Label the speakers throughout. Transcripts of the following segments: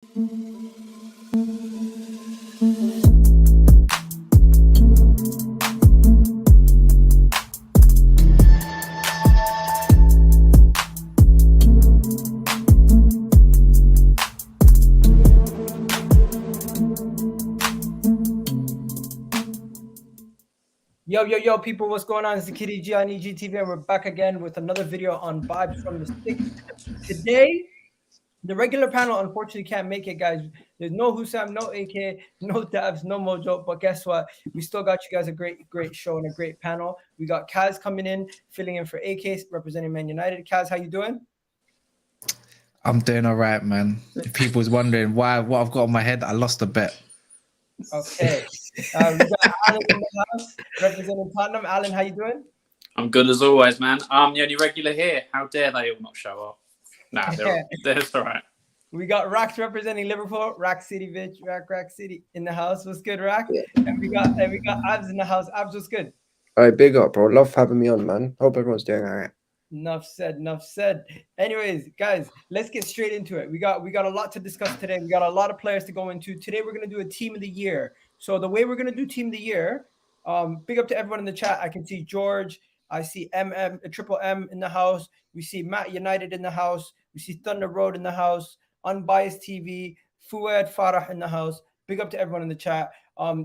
Speaker 1: Yo, people, what's going on? It's the Kitty G on EGTV, and we're back again with another video on Vibes from the Sticks. Today, the regular panel unfortunately can't make it, guys. There's no Hussam, no AK, no Dabs, no Mojo, but guess what? We still got you guys a great show and a great panel. We got Kaz coming in, filling in for AK, representing Man United. Kaz, how you doing?
Speaker 2: I'm doing all right, man. If people's wondering what I've got on my head, I lost a bet.
Speaker 1: Okay. We got Alan in the house, representing Tottenham. Alan, how you doing?
Speaker 3: I'm good as always, man. I'm the only regular here. How dare they all not show up? Nah, they're all right.
Speaker 1: We got Rax representing Liverpool. Rack City, bitch. Rack City in the house. What's good, Rack? Yeah. And we got Abs in the house. Abs, what's good?
Speaker 4: All right, big up, bro. Love having me on, man. Hope everyone's doing all right.
Speaker 1: Enough said. Anyways, guys, let's get straight into it. We got a lot to discuss today. We got a lot of players to go into. Today we're gonna do a team of the year. So the way we're gonna do team of the year, big up to everyone in the chat. I can see George, I see Triple M in the house. We see Matt United in the house. We see Thunder Road in the house. Unbiased TV, Fuad Farah in the house. Big up to everyone in the chat.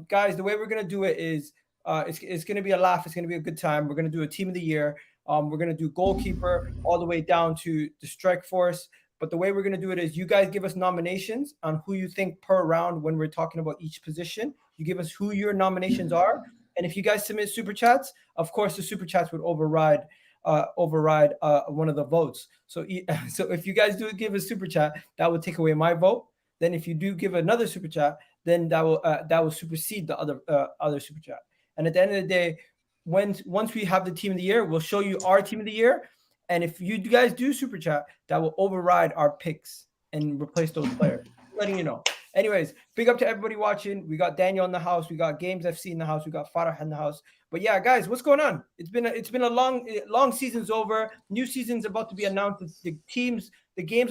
Speaker 1: Guys, the way we're gonna do it is it's gonna be a laugh. It's gonna be a good time. We're gonna do a team of the year. We're going to do goalkeeper all the way down to the strike force. But the way we're going to do it is you guys give us nominations on who you think per round when we're talking about each position. You give us who your nominations are. And if you guys submit super chats, of course, the super chats would override one of the votes. So if you guys do give a super chat, that would take away my vote. Then if you do give another super chat, then that will supersede the other super chat. And at the end of the day, once we have the team of the year, we'll show you our team of the year. And if you guys do super chat, that will override our picks and replace those players. Letting you know. Anyways, big up to everybody watching. We got Daniel in the house. We got Games FC in the house. We got Farah in the house. But yeah, guys, what's going on? It's been a long season's over. New season's about to be announced. The games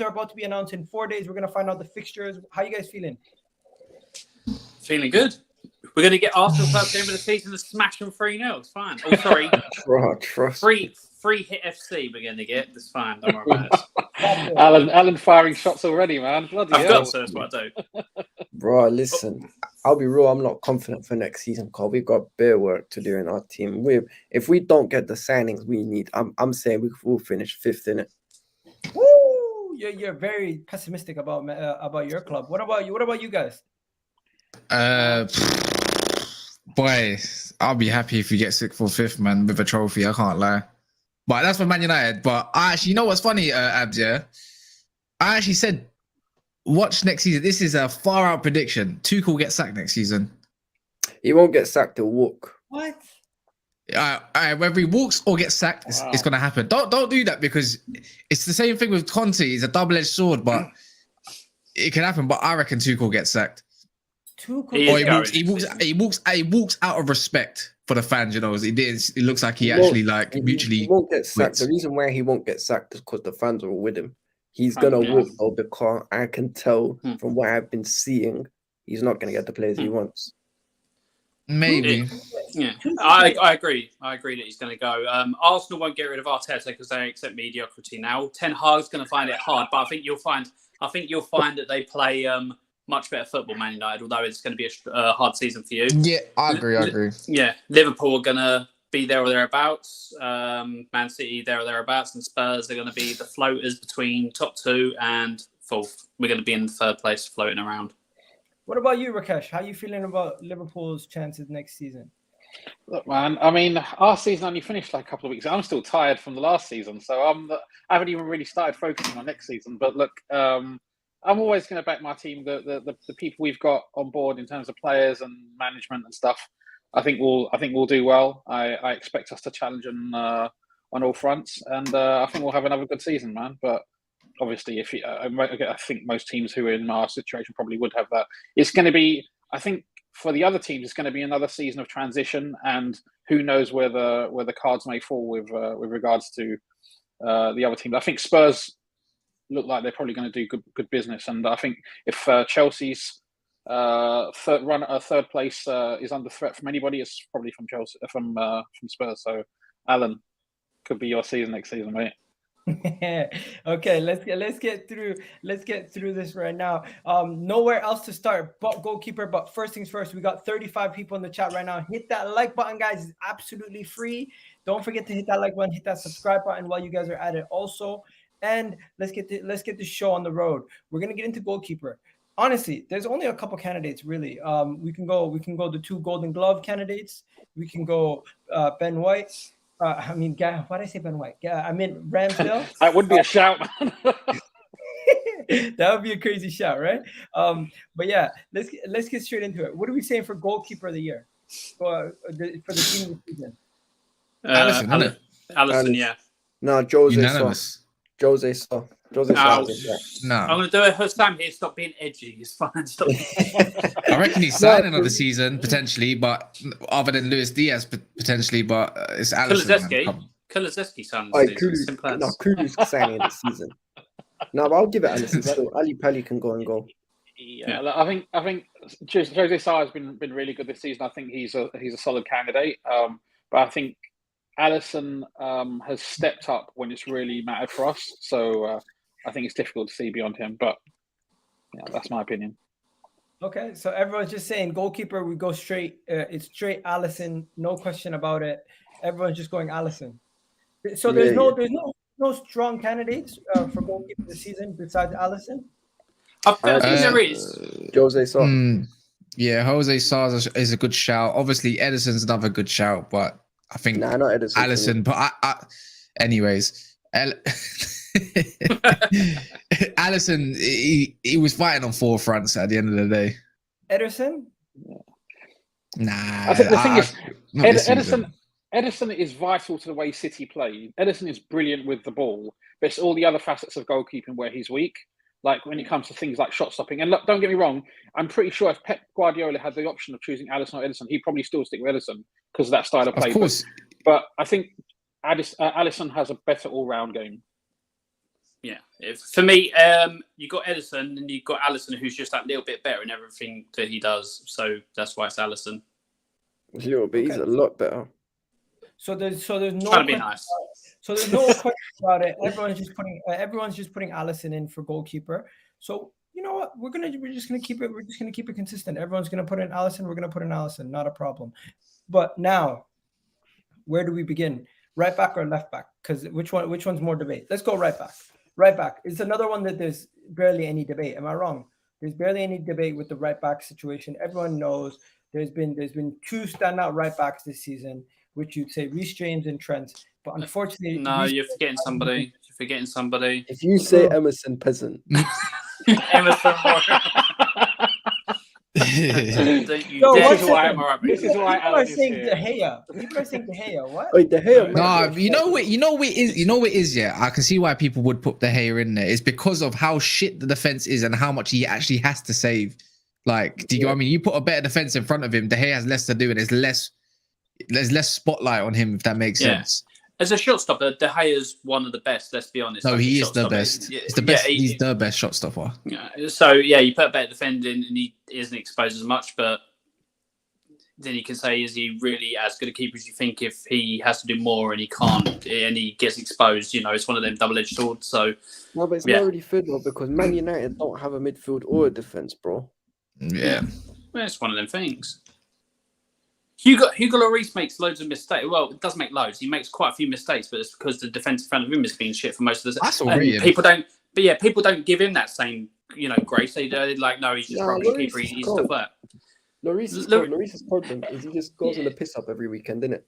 Speaker 1: are about to be announced in 4 days. We're gonna find out the fixtures. How you guys feeling?
Speaker 3: Feeling good. We're going to get Arsenal first game of the season and smash them 3-0. It's fine. Oh, sorry. Free hit FC we're going to get. It's fine. Don't worry about it.
Speaker 5: Alan firing shots already, man. Bloody
Speaker 3: I've
Speaker 5: hell.
Speaker 3: got to, that's what I do.
Speaker 4: Bro, listen, I'll be real. I'm not confident for next season, Carl. We've got bare work to do in our team. If we don't get the signings we need, I'm saying we'll finish 5th in it.
Speaker 1: Woo! You're very pessimistic about your club. What about you? What about you guys?
Speaker 2: Boy, I'll be happy if you get 6th or 5th, man, with a trophy. I can't lie. But that's for Man United. But I actually, you know what's funny, Abs, yeah? I actually said, watch next season. This is a far out prediction. Tuchel will get sacked next season.
Speaker 4: He won't get sacked, he'll walk.
Speaker 1: What?
Speaker 2: Whether he walks or gets sacked, it's going to happen. Don't do that, because it's the same thing with Conte. He's a double-edged sword, but it can happen. But I reckon Tuchel gets sacked. He walks out of respect for the fans, you know. It looks like he actually mutually.
Speaker 4: He won't get sacked. The reason why he won't get sacked is because the fans are with him. He's gonna walk though, because I can tell from what I've been seeing, he's not gonna get the players he wants.
Speaker 2: Maybe.
Speaker 3: Yeah, I agree. I agree that he's going to go. Arsenal won't get rid of Arteta because they accept mediocrity now. Ten Hag's going to find it hard, but I think you'll find that they play much better football, Man United, although it's going to be a hard season for you.
Speaker 2: Yeah, I agree.
Speaker 3: Yeah, Liverpool are going to be there or thereabouts. Man City there or thereabouts, and Spurs are going to be the floaters between top 2 and 4th. We're going to be in 3rd place, floating around.
Speaker 1: What about you, Rakesh? How are you feeling about Liverpool's chances next season?
Speaker 5: Look, man, I mean, our season only finished like a couple of weeks ago. I'm still tired from the last season, so I haven't even really started focusing on next season. But look, I'm always going to back my team. The people we've got on board in terms of players and management and stuff, I think we'll do well. I expect us to challenge on all fronts, and I think we'll have another good season, man. But obviously, I think most teams who are in our situation probably would have that. It's going to be, I think, for the other teams, it's going to be another season of transition, and who knows where the cards may fall with regards to the other teams. I think Spurs look like they're probably going to do good business. And I think if Chelsea's third place is under threat from anybody, it's probably from Chelsea, from Spurs. So, Alan, could be your season next season, mate.
Speaker 1: Okay, let's get through this right now. Nowhere else to start but goalkeeper. But first things first, we got 35 people in the chat right now. Hit that like button, guys. It's absolutely free. Don't forget to hit that like button, hit that subscribe button while you guys are at it also. And let's get the show on the road. We're gonna get into goalkeeper. Honestly, there's only a couple candidates really. We can go the 2 Golden Glove candidates. We can go Ben White. Why did I say Ben White? I meant Ramsdale.
Speaker 5: That would be a shout, man.
Speaker 1: That would be a crazy shout, right? But yeah, let's get straight into it. What are we saying for goalkeeper of the year for the team of the season?
Speaker 2: Alisson, isn't it?
Speaker 3: Alisson, yeah.
Speaker 4: No, Jose
Speaker 2: Unanimous.
Speaker 4: Jose Sa. Jose Sa.
Speaker 2: No.
Speaker 3: I'm going to do it her Sam here. Stop being edgy. It's fine. Stop.
Speaker 2: I reckon he's signing of the season potentially, but other than Luis Diaz potentially, but it's Alisson.
Speaker 3: Kulusevski signing
Speaker 4: Oh,
Speaker 3: the season. Simple as.
Speaker 4: No, Kulu's signing the season. No, but I'll give it Alisson. So Ali Pelly can go and go.
Speaker 5: Yeah, look, I think Jose Sa has been really good this season. I think he's a solid candidate. But I think Alisson has stepped up when it's really mattered for us. So I think it's difficult to see beyond him. But yeah, that's my opinion.
Speaker 1: Okay, so everyone's just saying goalkeeper. We go straight. It's straight Alisson. No question about it. Everyone's just going Alisson. So there's no strong candidates for goalkeeper this season besides Alisson.
Speaker 3: I think there is.
Speaker 4: Jose Sa.
Speaker 2: Yeah, Jose Sa is a good shout. Obviously, Edison's another good shout, but I think
Speaker 4: Nah, not Edison.
Speaker 2: Alisson. But anyways, Alisson, he was fighting on 4 fronts at the end of the day.
Speaker 1: Ederson?
Speaker 2: Nah.
Speaker 5: I think the thing is, Edison is vital to the way City play. Edison is brilliant with the ball, but it's all the other facets of goalkeeping where he's weak. Like when it comes to things like shot stopping. And look, don't get me wrong, I'm pretty sure if Pep Guardiola had the option of choosing Alisson or Edison, he'd probably still stick with Edison because of that style of play.
Speaker 2: Of course.
Speaker 5: But I think Alisson has a better all-round game.
Speaker 3: Yeah. For me, you got Edison and you've got Alisson, who's just that little bit better in everything that he does. So that's why it's Alisson.
Speaker 4: A little bit. He's a lot better.
Speaker 1: So there's no
Speaker 3: Trying to be nice.
Speaker 1: So there's no question about it. Everyone's just putting Alisson in for goalkeeper. So you know what? We're just gonna keep it consistent. Everyone's gonna put in Alisson. We're gonna put in Alisson. Not a problem. But now, where do we begin? Right back or left back? Because which one's more debate? Let's go right back. Right back. It's another one that there's barely any debate. Am I wrong? There's barely any debate with the right back situation. Everyone knows there's been 2 standout right backs this season, which you'd say Reece James and Trent. But unfortunately,
Speaker 3: No, you're forgetting somebody. You're forgetting somebody.
Speaker 4: If you say Emerson Peasant,
Speaker 3: Emerson
Speaker 5: This is why
Speaker 1: people are saying De Gea. People are saying De Gea. What?
Speaker 4: wait, De Gea.
Speaker 2: No, you know what is. Yeah, I can see why people would put De Gea in there. It's because of how shit the defense is and how much he actually has to save. Like, do you know what I mean? You put a better defense in front of him, De Gea has less to do, and there's less spotlight on him, if that makes sense.
Speaker 3: As a shot stopper, De Gea is one of the best. Let's be honest.
Speaker 2: No, he is the best. He's the best. He's the best shot stopper.
Speaker 3: Yeah. So yeah, you put a better defender in, and he isn't exposed as much. But then you can say, is he really as good a keeper as you think? If he has to do more and he can't, and he gets exposed, it's one of them double-edged swords. So
Speaker 4: No, but it's not really fair though, because Man United don't have a midfield or a defense, bro.
Speaker 2: Yeah.
Speaker 3: Well, it's one of them things. Hugo Lloris makes loads of mistakes. Well, it does make loads. He makes quite a few mistakes, but it's because the defense in front of him has been shit for most of the time. People don't give him that same, grace. They're like, no, he's just rubbish keeper. He's the flat.
Speaker 4: Lloris's problem is he just goes on the piss up every weekend, isn't it?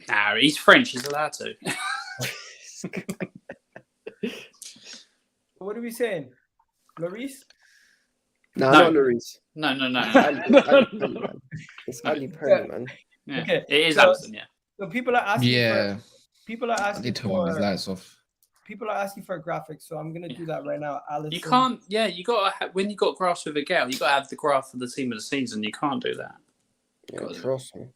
Speaker 3: Nah, he's French. He's allowed to.
Speaker 1: What are we saying? Lloris?
Speaker 4: No, not Lloris.
Speaker 3: No.
Speaker 4: It's Ali Perry, man.
Speaker 3: Yeah.
Speaker 1: Okay.
Speaker 3: It is Alisson, yeah.
Speaker 1: So people are asking.
Speaker 2: Yeah.
Speaker 1: People are asking
Speaker 2: for his lights off.
Speaker 1: People are asking for a graphic, so I'm gonna do that right now. Alisson.
Speaker 3: You can't. Yeah, you got when you got graphs with a girl, you got to have the graph for the team of the season. You can't do that.
Speaker 4: Yeah, trust me.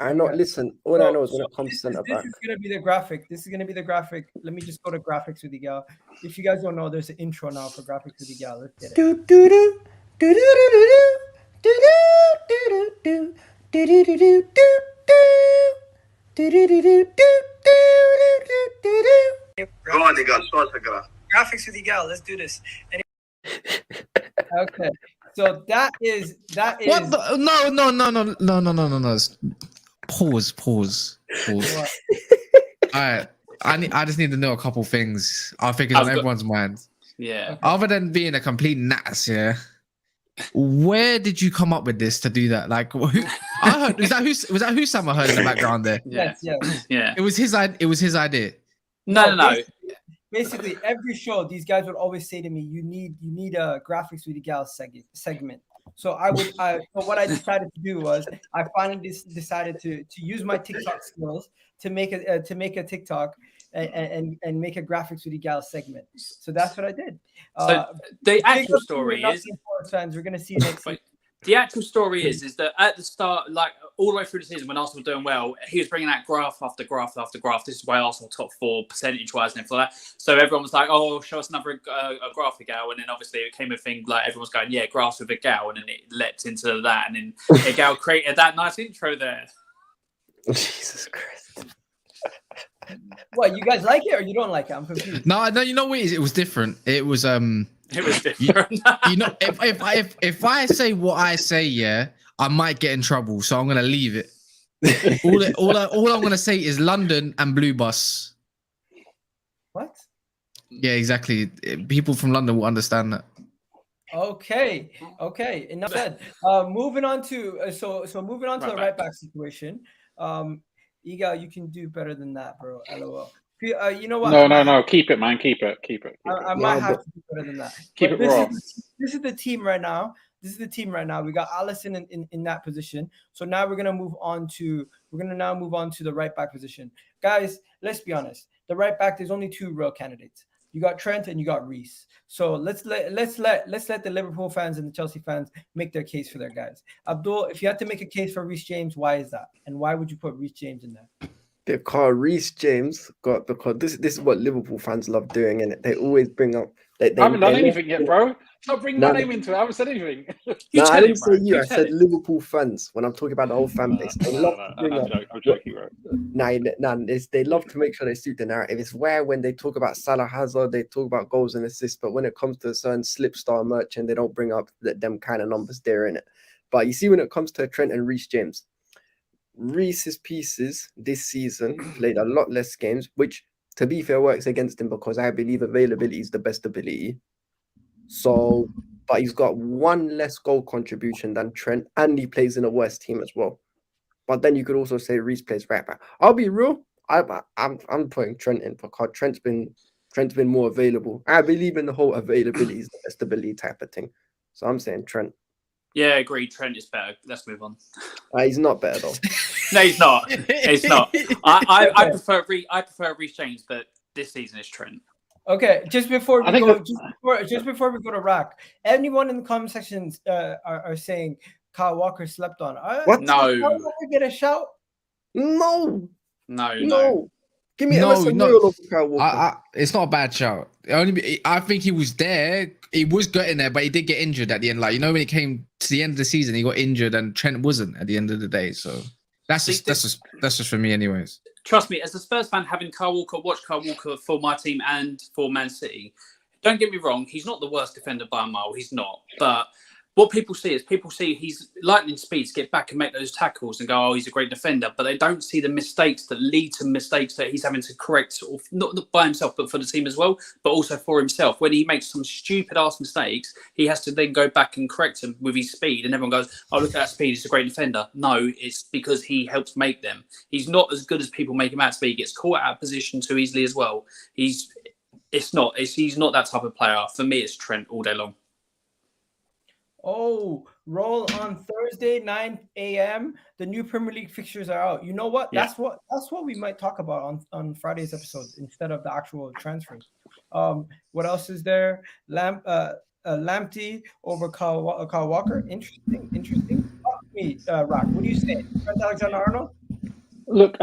Speaker 4: I know.
Speaker 1: Okay.
Speaker 4: Listen, all I know is when
Speaker 1: So
Speaker 4: it comes
Speaker 1: this
Speaker 4: centre back.
Speaker 1: is gonna be the graphic. This is gonna be the graphic. Let me just go to graphics with you, gal. If you guys don't know, there's an intro now for graphics with you, gal. Let's get it. Graphics with you, gal. Let's do this. Okay. So that is
Speaker 2: What? The? No. Pause.
Speaker 1: What?
Speaker 2: All right. I just need to know a couple things. I think it's
Speaker 3: I've
Speaker 2: on
Speaker 3: got-
Speaker 2: everyone's mind.
Speaker 3: Yeah.
Speaker 2: Other than being a complete nass, yeah. Where did you come up with this to do that? Like, I heard was that who Sam I heard in the background there?
Speaker 3: Yeah.
Speaker 1: Yes.
Speaker 3: Yeah.
Speaker 2: It was his idea.
Speaker 3: No.
Speaker 1: Basically, every show, these guys would always say to me, "You need a graphics with the gal segment." So so what I decided to do was I finally decided to use my TikTok skills to make a TikTok and make a graphics with the gal segment. So that's what I did.
Speaker 3: So the
Speaker 1: Big
Speaker 3: actual
Speaker 1: up to
Speaker 3: story
Speaker 1: Nottingham
Speaker 3: is
Speaker 1: Forest fans. We're gonna see you next
Speaker 3: Wait.
Speaker 1: week.
Speaker 3: the actual story is that at the start, like all the way through the season, when Arsenal were doing well, he was bringing out graph after graph after graph. This is why Arsenal top 4 percentage-wise and everything like that. So everyone was like, "Oh, show us another a graphic gal," and then obviously it became a thing. Like everyone's going, "Yeah, graphs with a gal," and then it leapt into that, and then a gal created that nice intro there.
Speaker 4: Jesus Christ.
Speaker 1: What, you guys like it or you don't like it? I'm confused.
Speaker 2: No, you know what it is? It was different. It was
Speaker 3: It was different.
Speaker 2: you know, if I say what I say, yeah, I might get in trouble. So I'm gonna leave it. All I'm gonna say is London and Blue Bus.
Speaker 1: What?
Speaker 2: Yeah, exactly. People from London will understand that.
Speaker 1: Okay. Enough said. Moving on to moving on to the right back situation. Igal, you can do better than that, bro. LOL. You know what?
Speaker 5: No. Keep it, man. Keep it.
Speaker 1: I might have to do better than that.
Speaker 5: Keep
Speaker 1: But
Speaker 5: it raw.
Speaker 1: This is the team right now. We got Allison in that position. So now we're gonna move on to the right back position. Guys, let's be honest. The right back, there's only 2 real candidates. You got Trent and you got Reece. So let's let the Liverpool fans and the Chelsea fans make their case for their guys. Abdul, if you had to make a case for Reece James, why is that? And why would you put Reece James in there?
Speaker 4: Because Reece James because this is what Liverpool fans love doing, and they always bring up.
Speaker 5: I haven't done anything yet, bro. Stop bringing my name into it. I haven't said anything.
Speaker 4: No, I didn't say you. I
Speaker 3: tell
Speaker 4: said
Speaker 3: him.
Speaker 4: Liverpool fans. When I'm talking about the whole fan base, they love to bring up.
Speaker 5: I'm joking, bro.
Speaker 4: They love to make sure they suit the narrative. It's where when they talk about Salah, Hazard, they talk about goals and assists, but when it comes to a certain slipstar merchant, they don't bring up them kind of numbers there in it. But you see, when it comes to Trent and Reece James, Reece's pieces this season played a lot less games, which, to be fair, works against him because I believe availability is the best ability. So, but he's got 1 less goal contribution than Trent, and he plays in a worse team as well. But then you could also say Reece plays right back. I'll be real. I'm putting Trent in because Trent's been more available. I believe in the whole availability is the best ability type of thing. So I'm saying Trent.
Speaker 3: Yeah, agreed. Trent is better. Let's move on.
Speaker 4: He's not better though.
Speaker 3: No, he's not. He's not. I prefer Reece James, but this season is Trent.
Speaker 1: Okay, just before
Speaker 5: I
Speaker 1: we
Speaker 5: think
Speaker 1: go, just before we go to Rack, anyone in the comment sections are saying Kyle Walker slept on.
Speaker 4: What?
Speaker 3: No.
Speaker 1: Did Kyle Walker get a shout?
Speaker 4: No.
Speaker 3: No.
Speaker 4: Give me
Speaker 2: No,
Speaker 4: Emerson
Speaker 2: no.
Speaker 4: Royal over Kyle Walker.
Speaker 2: It's not a bad shout. I think he was there. He was getting there, but he did get injured at the end. Like, you know, when he came to the end of the season, he got injured, and Trent wasn't at the end of the day. So that's just for me, anyways.
Speaker 3: Trust me, as a Spurs fan, having watch Kyle Walker for my team and for Man City, don't get me wrong, he's not the worst defender by a mile. He's not. But what people see he's lightning speed to get back and make those tackles and go, oh, he's a great defender. But they don't see the mistakes that lead to mistakes that he's having to correct, sort of, not by himself, but for the team as well, but also for himself. When he makes some stupid ass mistakes, he has to then go back and correct them with his speed. And everyone goes, oh, look at that speed, he's a great defender. No, it's because he helps make them. He's not as good as people make him out to be. He gets caught out of position too easily as well. He's not that type of player. For me, it's Trent all day long.
Speaker 1: Oh, roll on Thursday, 9 a.m. The new Premier League fixtures are out. You know what?
Speaker 3: Yeah.
Speaker 1: That's what we might talk about on Friday's episode instead of the actual transfers. What else is there? Lamptey over Kyle Walker. Interesting. Talk to me, Rock. What do you say? Trent Alexander-Arnold?
Speaker 5: Look,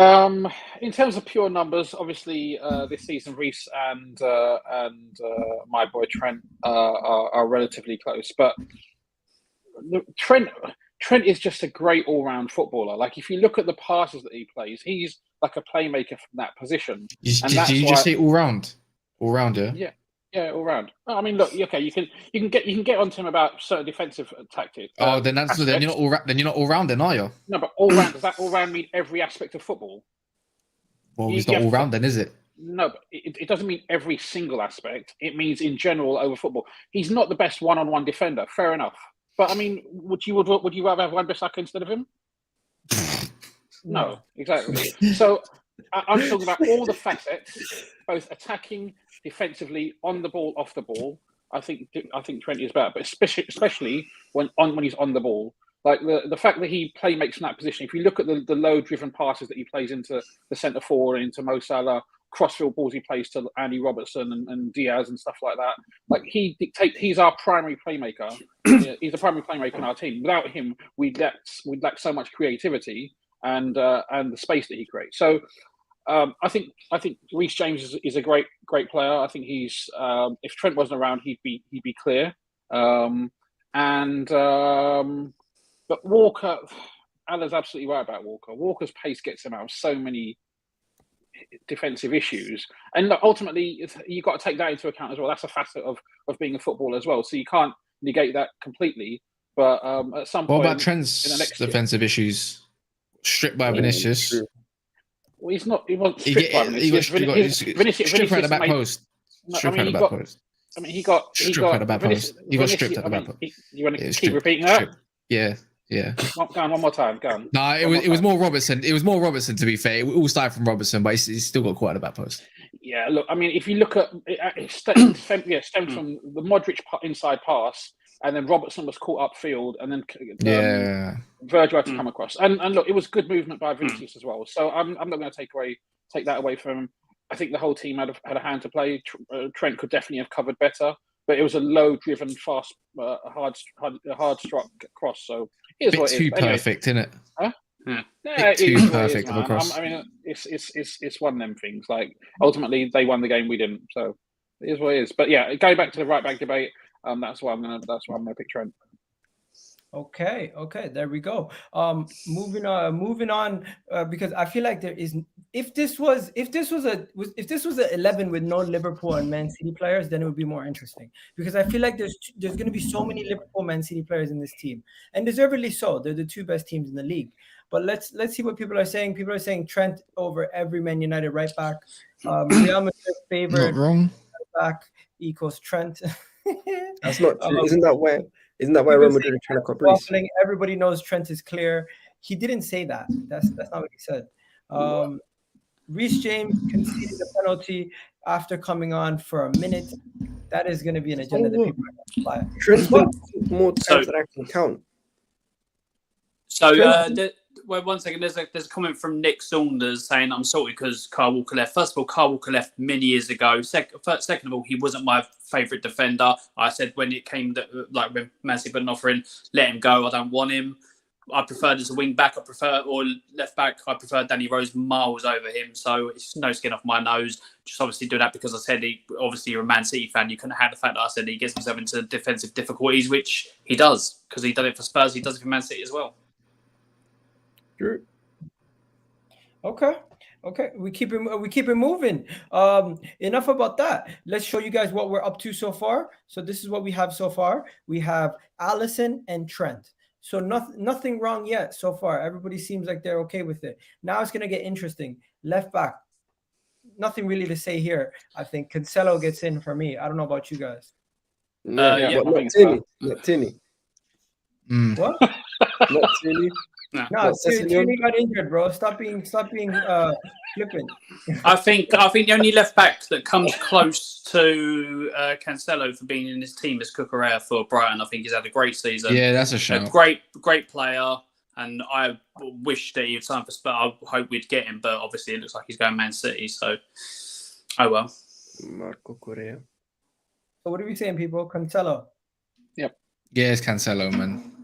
Speaker 5: in terms of pure numbers, obviously this season Reece and my boy Trent are relatively close, but Trent is just a great all-round footballer. Like if you look at the passes that he plays, he's like a playmaker from that position.
Speaker 2: Did you just say all round? All round, yeah.
Speaker 5: Yeah, all round. I mean, look, okay, you can get onto him about certain defensive tactics.
Speaker 2: Oh, then you're not all round, then are you?
Speaker 5: No, but all round, does that all round mean every aspect of football?
Speaker 2: Well, he's not all round, then, is it?
Speaker 5: No, but it doesn't mean every single aspect. It means in general over football. He's not the best one-on-one defender. Fair enough. But I mean, would you rather have Wan-Bissaka instead of him? No, exactly. So I'm talking about all the facets, both attacking, defensively, on the ball, off the ball. I think Trent is better, but especially when he's on the ball. Like the fact that he makes from that position. If you look at the low-driven passes that he plays into the centre forward, into Mo Salah, crossfield balls he plays to Andy Robertson and Diaz and stuff like that. Like he's our primary playmaker. He's the primary playmaker in our team. Without him, we'd lack so much creativity and the space that he creates. So I think Reece James is a great player. I think he's if Trent wasn't around, he'd be clear. But Walker, Allah's absolutely right about Walker. Walker's pace gets him out of so many defensive issues, and ultimately you've got to take that into account as well. That's a facet of being a footballer as well. So you can't negate that completely. But at some point,
Speaker 2: what about Trent's defensive issues? Stripped by Vinicius.
Speaker 5: Well, he's not. He wasn't stripped by Vinicius.
Speaker 2: Vinicius stripped at the back post. Stripped at the back post.
Speaker 5: I mean, he got stripped at the back post.
Speaker 2: He got stripped at the back post.
Speaker 5: You want to keep repeating that?
Speaker 2: Yeah.
Speaker 5: Go on one more time. Go on.
Speaker 2: No, it was more Robertson. It was more Robertson, to be fair. It all started from Robertson, but he's still got quite a back post.
Speaker 5: Yeah, look, I mean, if you look at it, stemmed from the Modric inside pass, and then Robertson was caught upfield, and then Virgil had to come across. And look, it was good movement by Vinicius as well. So I'm not going to take that away from him. I think the whole team had a hand to play. Trent could definitely have covered better, but it was a low-driven, fast, hard-struck cross. So here's what it is.
Speaker 2: Too perfect, isn't it?
Speaker 5: Huh?
Speaker 2: Yeah, too perfect of a cross.
Speaker 5: I mean, it's one of them things. Like ultimately, they won the game, we didn't. So it is what it is. But yeah, going back to the right back debate, that's why I'm gonna pick Trent.
Speaker 1: Okay, there we go. Moving on, because I feel like there is. If this was a 11 with no Liverpool and Man City players, then it would be more interesting. Because I feel like there's going to be so many Liverpool, Man City players in this team, and deservedly so. They're the two best teams in the league. But let's see what people are saying. People are saying Trent over every Man United right back. Real Madrid favorite right back equals Trent.
Speaker 4: That's not true. Isn't that why Real Madrid are trying to cut Reece?
Speaker 1: Everybody knows Trent is clear. He didn't say that. That's not what he said. Reece James conceded a penalty after coming on for a minute. That is going to be an agenda that people are going to apply.
Speaker 4: Trent's been more times than I can count.
Speaker 3: So, one second. There's a comment from Nick Saunders saying I'm salty because Kyle Walker left. First of all, Kyle Walker left many years ago. Second of all, he wasn't my favourite defender. I said when it came when Man City put an offer in, let him go. I don't want him. I preferred as a wing back. or left back. I prefer Danny Rose miles over him. So it's no skin off my nose. Just obviously do that because I said obviously you're a Man City fan. You couldn't have the fact that I said he gets himself into defensive difficulties, which he does because he done it for Spurs. He does it for Man City as well.
Speaker 1: True. Okay. We keep it moving. Enough about that. Let's show you guys what we're up to so far. So this is what we have so far. We have Alisson and Trent. So nothing wrong yet so far. Everybody seems like they're okay with it. Now it's gonna get interesting. Left back. Nothing really to say here. I think Cancelo gets in for me. I don't know about you guys.
Speaker 4: Not Tini.
Speaker 1: What?
Speaker 4: Not Tini.
Speaker 1: No, Tierney got injured, bro. Stop being flippant.
Speaker 3: I think the only left back that comes close to Cancelo for being in this team is Cucurella for Brighton. I think he's had a great season.
Speaker 2: Yeah, that's a shame.
Speaker 3: A great player, and I wish that he'd sign for Spurs. I hope we'd get him, but obviously it looks like he's going Man City. So, oh well.
Speaker 4: Marco Correa.
Speaker 1: So what are we saying, people? Cancelo.
Speaker 5: Yep.
Speaker 2: Yeah, it's Cancelo, man.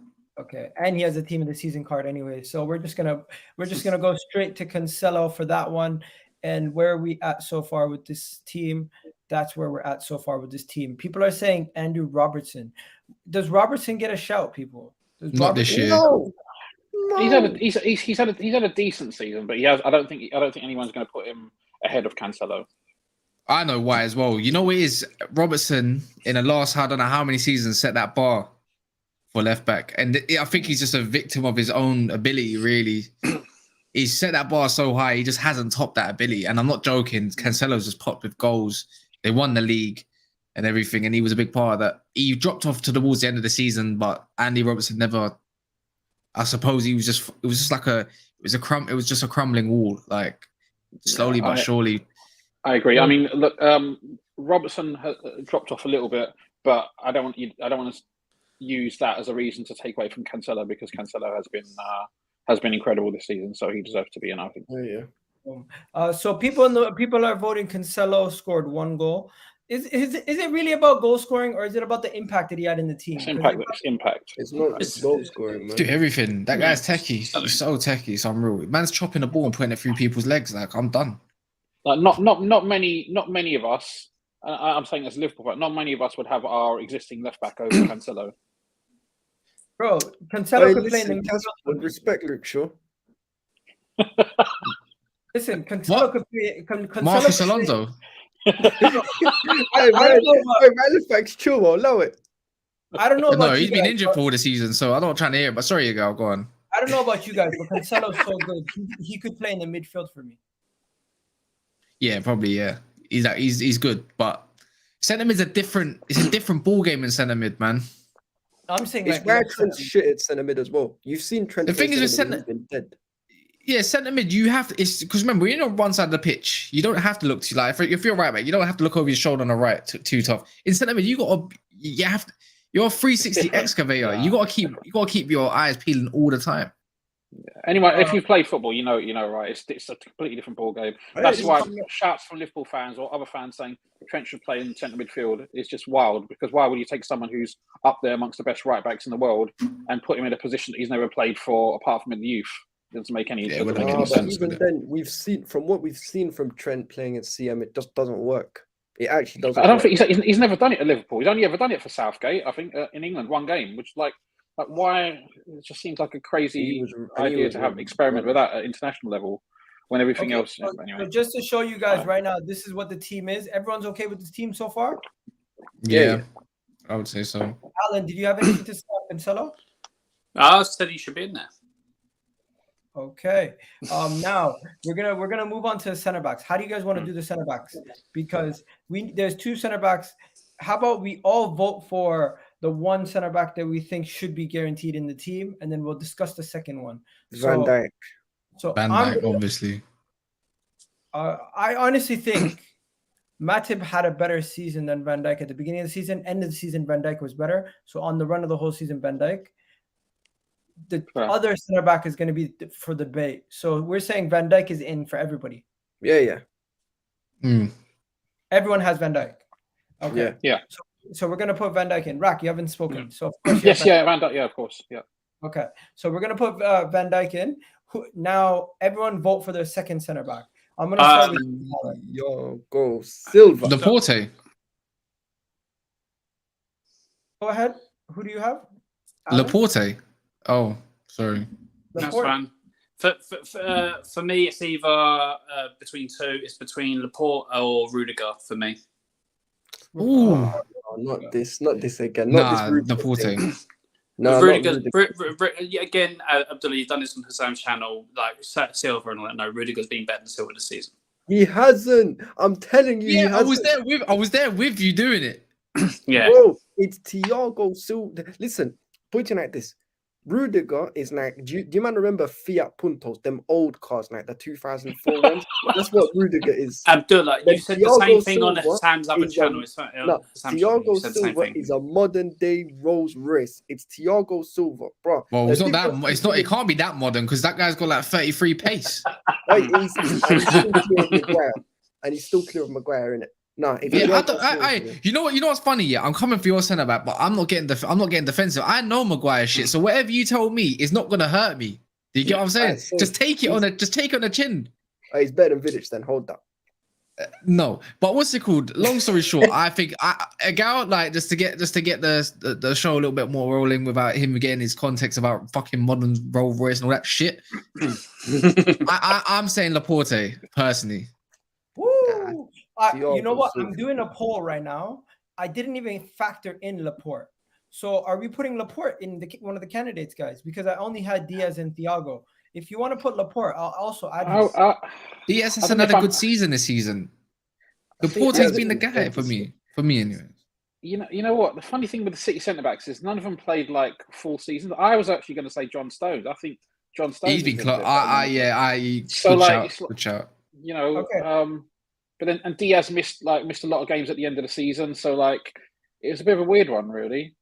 Speaker 1: Okay. Okay, and he has a team of the season card anyway. So we're just gonna go straight to Cancelo for that one. And where are we at so far with this team? That's where we're at so far with this team. People are saying Andrew Robertson. Does Robertson get a shout, people?
Speaker 2: Not this year.
Speaker 4: No.
Speaker 5: He's had a decent season, but I don't think anyone's going to put him ahead of Cancelo.
Speaker 2: I know why as well. You know what it is? Robertson in the last, I don't know how many seasons, set that bar for left back, and I think he's just a victim of his own ability. Really, he's set that bar so high, he just hasn't topped that ability. And I'm not joking. Cancelo's just popped with goals. They won the league and everything, and he was a big part of that. He dropped off towards the end of the season, but Andy Robertson never. I suppose it was just a crumbling wall, like slowly but surely.
Speaker 5: I agree. I mean, look, Robertson dropped off a little bit, but I don't want to use that as a reason to take away from Cancelo, because Cancelo has been incredible this season, so he deserves to be in, I think.
Speaker 4: Oh, yeah.
Speaker 1: So people are voting Cancelo scored 1 goal. Is it really about goal scoring, or is it about the impact that he had in the team?
Speaker 5: It's impact.
Speaker 4: It's not goal scoring, man.
Speaker 2: Do everything. That guy's techie. He's so techie. It's unreal. Man's chopping the ball and putting it through people's legs. Like, I'm done.
Speaker 5: Like not many of us. I'm saying as Liverpool, but not many of us would have our existing left back over Cancelo.
Speaker 1: Bro, Cancelo could play in the
Speaker 4: midfield. Respect Luke Shaw.
Speaker 1: Listen, Cancelo could play.
Speaker 2: Marcus Alonso.
Speaker 4: Hey, left back's chill. Allow it.
Speaker 1: I don't know about
Speaker 2: No, he's been
Speaker 1: guys,
Speaker 2: injured for all the season, so I'm not trying to hear it. But sorry, you go on.
Speaker 1: I don't know about you guys, but Cancelo's so good. He could play in the midfield for me.
Speaker 2: Yeah, probably. Yeah, he's good, but centre mid's a different ball game in centre mid, man.
Speaker 1: I'm saying
Speaker 4: it's where Trent's shit at centre mid as well. You've seen Trent.
Speaker 2: The thing is with centre
Speaker 4: dead.
Speaker 2: Yeah, centre mid, you have to. It's because remember, you're on one side of the pitch. You don't have to look too like if you're right back, you don't have to look over your shoulder on the right too tough. In centre mid, you're a 360 excavator.
Speaker 5: Yeah.
Speaker 2: You gotta keep your eyes peeling all the time.
Speaker 5: Anyway, if you play football, you know, right? It's a completely different ball game. That's why shouts from Liverpool fans or other fans saying Trent should play in centre midfield is just wild. Because why would you take someone who's up there amongst the best right backs in the world and put him in a position that he's never played for, apart from in the youth? It doesn't make any sense.
Speaker 4: Even then, we've seen from Trent playing at CM, it just doesn't work. It actually doesn't.
Speaker 5: I don't think he's never done it at Liverpool. He's only ever done it for Southgate. I think in England, 1 game, which like why it just seems like a crazy idea to have experiment with that at international level when everything else.
Speaker 1: So,
Speaker 5: anyway.
Speaker 1: so just to show you guys right now, this is what the team is. Everyone's okay with this team so far?
Speaker 2: Yeah, I would say so.
Speaker 1: Alan, did you have anything to say on Cancelo?
Speaker 3: I said he should be in there.
Speaker 1: Okay. Now we're gonna move on to center backs. How do you guys want to do the center backs? Because there's 2 center backs. How about we all vote for the 1 center back that we think should be guaranteed in the team, and then we'll discuss the second one.
Speaker 4: Van Dijk.
Speaker 1: So
Speaker 2: Van Dijk, obviously.
Speaker 1: I honestly think Matip had a better season than Van Dijk at the beginning of the season. End of the season, Van Dijk was better. So on the run of the whole season, Van Dijk. The other center back is going to be for the debate. So we're saying Van Dijk is in for everybody.
Speaker 4: Yeah.
Speaker 1: Everyone has Van Dijk. Okay.
Speaker 5: Yeah.
Speaker 1: So we're going to put Van Dijk in. Rack, you haven't spoken. So of course
Speaker 5: Van Dijk. Yeah, of course. Yeah.
Speaker 1: Okay. So we're going to put Van Dijk in. Now everyone vote for their second center back. I'm going to start with
Speaker 4: Thiago Silva.
Speaker 2: Laporte.
Speaker 1: Go ahead. Who do you have? Alan?
Speaker 2: Laporte. Oh, sorry.
Speaker 3: That's fine. For me, it's either between 2. It's between Laporte or Rudiger for me.
Speaker 2: Ooh.
Speaker 4: Oh, not this again.
Speaker 2: Laporte.
Speaker 3: No, Rudiger. Again, Abdullah, you've done this on Hassan's channel, like Silva and all that. No, Rudiger's been better than Silva this season.
Speaker 4: He hasn't. I'm telling you.
Speaker 2: Yeah, I was there with you doing it.
Speaker 3: Yeah.
Speaker 4: Bro, it's Thiago Silva. Listen, pointing like this. Rudiger is like, do you man remember Fiat Puntos, them old cars, like the 2004 ones? That's what Rudiger is.
Speaker 3: Abdullah, you said the same thing on Hassan's other channel.
Speaker 4: Thiago Silva is a modern day Rolls Royce. It's Thiago Silva, bro.
Speaker 2: Well, it's not that. It's not. It can't be that modern because that guy's got like 33 pace.
Speaker 4: And he's still clear of Maguire, innit? No, if
Speaker 2: Yeah,
Speaker 4: Thiago
Speaker 2: you know what? You know what's funny? Yeah, I'm coming for your centre back, but I'm not getting defensive. I know Maguire shit, so whatever you tell me is not gonna hurt me. Do you get what I'm saying?
Speaker 4: Alright, so
Speaker 2: just take it on the chin.
Speaker 4: he's better than Vidic. Then hold that.
Speaker 2: No, but what's it called? Long story short, I think a guy like just to get the show a little bit more rolling without him getting his context about fucking modern Rolls Royce and all that shit. I'm saying Laporte personally.
Speaker 1: Woo! You know what?
Speaker 4: Thiago
Speaker 1: I'm doing a poll right now. I didn't even factor in Laporte. So are we putting Laporte in one of the candidates, guys? Because I only had Diaz and Thiago. If you want to put Laporte, I'll also add him.
Speaker 2: Diaz has another good season this season. Laporte's been the guy for me anyway.
Speaker 5: You know what? The funny thing with the City centre backs is none of them played like full seasons. I was actually going to say John Stones. I think John Stones.
Speaker 2: He's been close.
Speaker 5: So
Speaker 2: good shout.
Speaker 5: You know,
Speaker 1: Okay.
Speaker 5: but then and Diaz missed a lot of games at the end of the season. So like it was a bit of a weird one, really.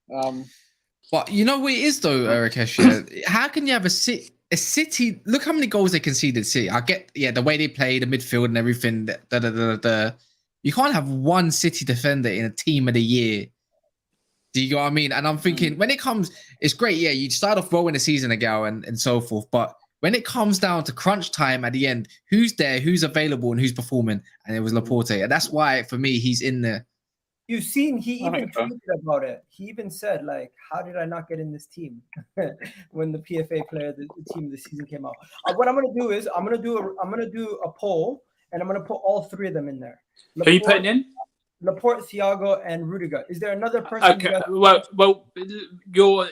Speaker 2: But you know what it is though, Rakesh? How can you have a City? Look how many goals they conceded. City. I get the way they play, the midfield and everything. You can't have one City defender in a team of the year. Do you know what I mean? And I'm thinking when it comes, it's great. Yeah, you start off well in the season ago and so forth. But when it comes down to crunch time at the end, who's there, who's available, and who's performing? And it was Laporte. And that's why, for me, he's in there.
Speaker 1: You've seen he even tweeted about it. He even said, like, how did I not get in this team when the PFA player, the team of the season came out? What I'm gonna do is I'm gonna do a poll and I'm gonna put all three of them in there.
Speaker 3: Laporte, who are you putting in?
Speaker 1: Laporte, Thiago, and Rudiger. Is there another person?
Speaker 3: Okay. Well, your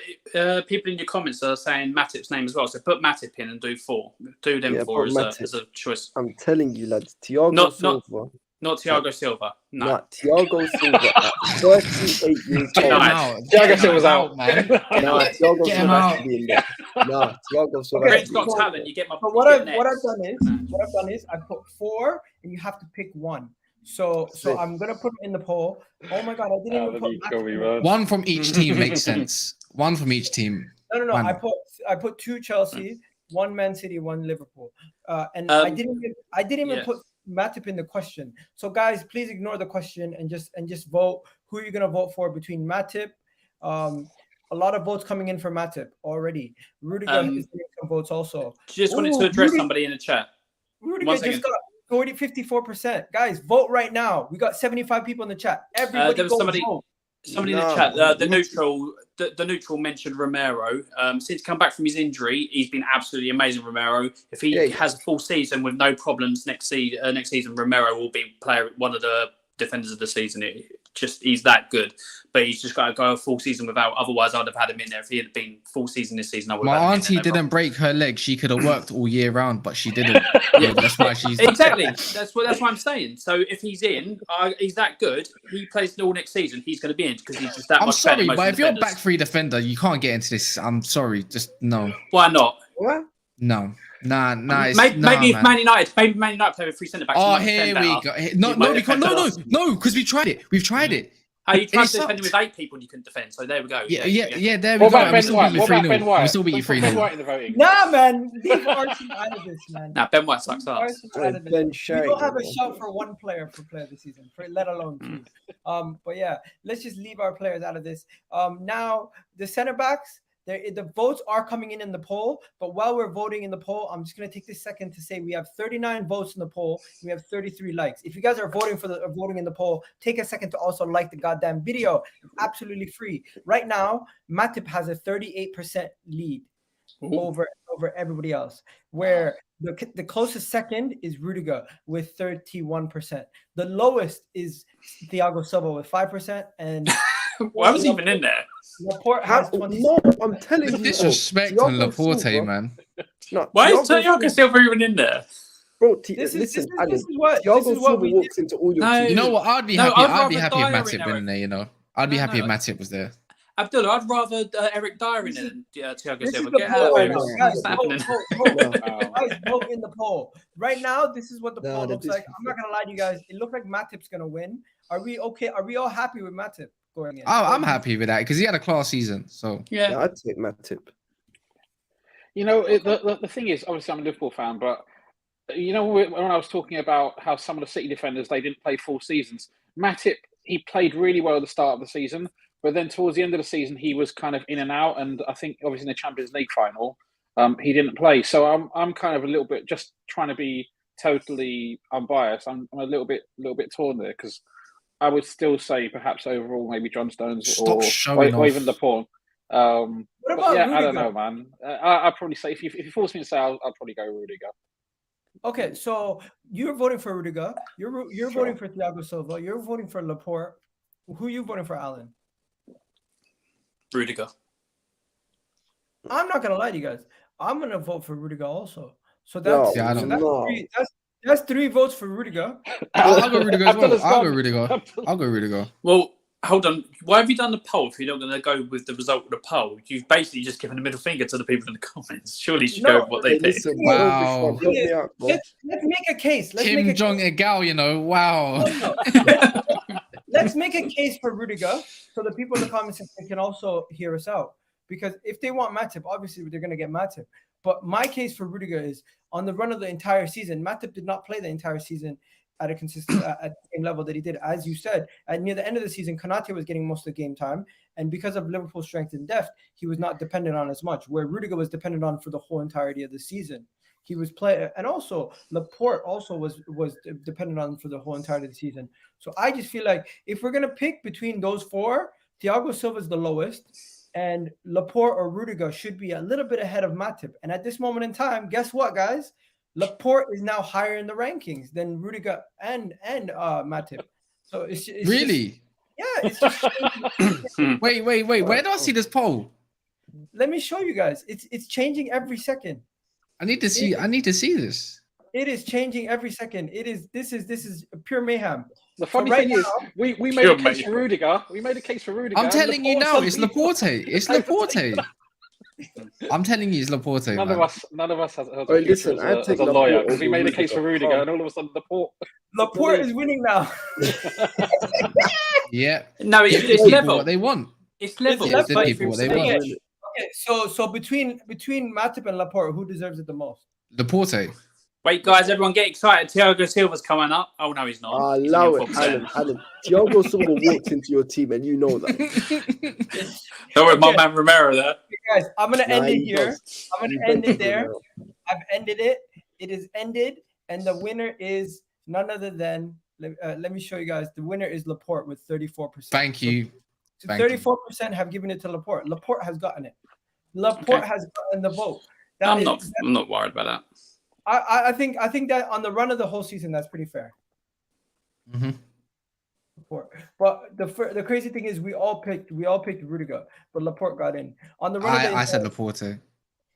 Speaker 3: people in your comments are saying Matip's name as well. So put Matip in and do four. Do them four as a choice.
Speaker 4: I'm telling you, lads. Thiago Silva.
Speaker 3: Not Thiago Silva. No.
Speaker 4: Not Thiago Silva at 38 years old.
Speaker 5: Thiago Silva's out,
Speaker 2: man.
Speaker 4: No, Thiago Silva should be in there. No, Thiago Silva.
Speaker 3: Okay, it's got talent. You get my.
Speaker 1: But what I've done is I put four, and you have to pick one. So I'm gonna put it in the poll. Oh my god, I didn't even put
Speaker 2: one from each team makes sense. One from each team.
Speaker 1: No. I put two Chelsea, one Man City, one Liverpool. And I didn't even put Matip in the question. So guys, please ignore the question and just vote who you're gonna vote for between Matip. A lot of votes coming in for Matip already. Rudiger is getting some votes also.
Speaker 3: Just wanted to address somebody in the chat.
Speaker 1: Rudiger just got 54%. Guys, vote right now. We got 75 people in the chat. Everybody
Speaker 3: there was somebody in the chat. The neutral mentioned Romero. Since he come back from his injury, he's been absolutely amazing. Romero. If he has a full season with no problems next season, Romero will be one of the defenders of the season. He's that good. But he's just got to go a full season without. Otherwise, I'd have had him in there. If he had been full season this season, I would.
Speaker 2: My auntie didn't break her leg. She could have worked all year round, but she didn't. Yeah, that's why she's
Speaker 3: exactly. That's what I'm saying. So if he's in, he's that good. He plays all next season. He's going to be in because he's just that much better.
Speaker 2: I'm sorry, but if you're a back three defender, you can't get into this. I'm sorry, just no.
Speaker 3: Why not?
Speaker 4: What?
Speaker 2: No. Nah.
Speaker 3: Maybe if Man United play with three centre backs.
Speaker 2: Oh, here we go. No, because we tried it. We've tried it.
Speaker 3: You tried to defend him with 8 people and you couldn't defend. So there we go.
Speaker 2: Yeah. There we go. We still beat you 3-0.
Speaker 5: Ben White in the voting.
Speaker 1: Nah, man. Leave Arsenal out of this, man.
Speaker 3: Nah, Ben White sucks ass.
Speaker 1: We don't have a shout for one player for player of the season, let alone two. But yeah, let's just leave our players out of this. Now the centre backs. The votes are coming in the poll, but while we're voting in the poll, I'm just going to take this second to say we have 39 votes in the poll. We have 33 likes. If you guys are voting in the poll, take a second to also like the goddamn video. It's absolutely free. Right now, Matip has a 38% lead over everybody else, where the closest second is Rudiger with 31%. The lowest is Thiago Silva with 5%, and
Speaker 3: why was he even in there?
Speaker 1: Laporte has 20.
Speaker 4: No, I'm telling you.
Speaker 2: Disrespect on Laporte, man.
Speaker 4: No,
Speaker 3: why is Thiago Silva even in there?
Speaker 4: Bro, listen, Thiago Silva walks into all your teams.
Speaker 2: You know what? I'd be happy if Matip been in there, you know. I'd be happy if Matip was there.
Speaker 3: Abdullah, I'd rather Eric Dyer in than Thiago Silva. Get out of here. What's happening?
Speaker 1: Guys, vote in the poll. Right now, this is what the poll looks like. I'm not going to lie to you guys. It looks like Matip's going to win. Are we okay? Are we all happy with Matip going in?
Speaker 2: I'm happy with that because he had a class season. So
Speaker 4: yeah, I'd take Matip.
Speaker 5: You know, the thing is, obviously, I'm a Liverpool fan, but you know, when I was talking about how some of the City defenders, they didn't play full seasons, Matip, he played really well at the start of the season, but then towards the end of the season, he was kind of in and out. And I think obviously in the Champions League final, he didn't play. So I'm kind of a little bit just trying to be totally unbiased. I'm a little bit torn there because I would still say perhaps overall maybe John Stones or even Laporte.
Speaker 1: What about Rudiger?
Speaker 5: I don't know, man. I'd probably say if you force me to say, I'll probably go Rudiger.
Speaker 1: Okay, so you're voting for Rudiger. You're voting for Thiago Silva. You're voting for Laporte. Who are you voting for, Alan?
Speaker 3: Rudiger.
Speaker 1: I'm not gonna lie to you guys. I'm gonna vote for Rudiger also. So that's that's 3 votes for Rudiger.
Speaker 2: I'll go Rudiger as well. I'll go Rudiger.
Speaker 3: Well, hold on. Why have you done the poll if you're not going to go with the result of the poll? You've basically just given a middle finger to the people in the comments. Surely you should go with what they think.
Speaker 2: Wow.
Speaker 1: Let's make a case.
Speaker 2: Kim Jong-il, you know. Wow.
Speaker 1: Let's make a case for Rudiger so the people in the comments section can also hear us out. Because if they want Matip, obviously they're going to get Matip. But my case for Rudiger is on the run of the entire season, Matip did not play the entire season at a consistent at the same level that he did. As you said, near the end of the season, Konate was getting most of the game time. And because of Liverpool's strength and depth, he was not dependent on as much, where Rudiger was dependent on for the whole entirety of the season. He was playing, and also Laporte also was dependent on for the whole entirety of the season. So I just feel like if we're going to pick between those 4, Thiago Silva is the lowest. And Laporte or Rudiger should be a little bit ahead of Matip. And at this moment in time, guess what, guys? Laporte is now higher in the rankings than Rudiger and Matip. So it's
Speaker 2: really?
Speaker 1: It's just
Speaker 2: wait. Where do I see this poll?
Speaker 1: Let me show you guys. It's changing every second.
Speaker 2: I need to see this.
Speaker 1: It is changing every second. This is pure mayhem.
Speaker 5: The funny thing is, we made a case for Rudiger. We made a case for Rudiger.
Speaker 2: I'm telling you now, it's Laporte. It's Laporte. I'm telling you, it's Laporte.
Speaker 5: None of us has
Speaker 4: listen,
Speaker 5: as a lawyer. We made a case for Rudiger, and all of a sudden,
Speaker 1: Laporte is winning now.
Speaker 2: Yeah.
Speaker 3: No, it's level.
Speaker 2: What they want.
Speaker 3: It's level.
Speaker 2: It's the people what they want.
Speaker 1: Okay, so between Matip and Laporte, who deserves it the most?
Speaker 2: Laporte.
Speaker 3: Wait, guys, everyone get excited. Thiago Silva's coming up. Oh, no, he's not.
Speaker 4: Allow it, Alan. Thiago Silva walked into your team, and you know that.
Speaker 3: Don't worry, my man Romero there.
Speaker 1: Guys, I'm going to end it here. I'm going to end it there. I've ended it. It is ended. And the winner is none other than, let me show you guys. The winner is Laporte with 34%.
Speaker 2: Thank you.
Speaker 1: So 34% have given it to Laporte. Laporte has gotten it. Laporte has gotten the vote.
Speaker 3: I'm not worried about that.
Speaker 1: I think that on the run of the whole season, that's pretty fair.
Speaker 2: Mm-hmm.
Speaker 1: But the crazy thing is, we all picked Rudiger, but Laporte got in on the run.
Speaker 2: I said Laporte.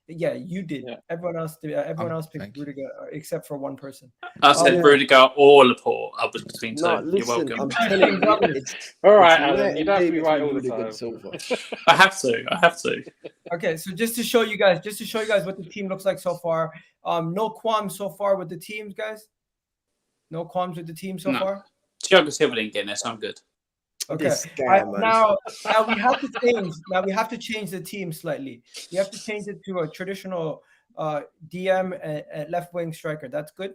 Speaker 1: Yeah, you did. Yeah. Everyone else did. Everyone else picked Rudiger except for one person.
Speaker 3: I said Rudiger or Laporte. I was between two. You're welcome.
Speaker 4: I'm telling you,
Speaker 5: all right, Alan. You don't have to be right all the time.
Speaker 3: I have to.
Speaker 1: Okay, so just to show you guys what the team looks like so far. No qualms so far with the teams, guys. No qualms with the team so far.
Speaker 3: Thiago Silva didn't get in there, so I'm good.
Speaker 1: Okay. Now we have to change. Now we have to change the team slightly. We have to change it to a traditional DM and left wing striker. That's good,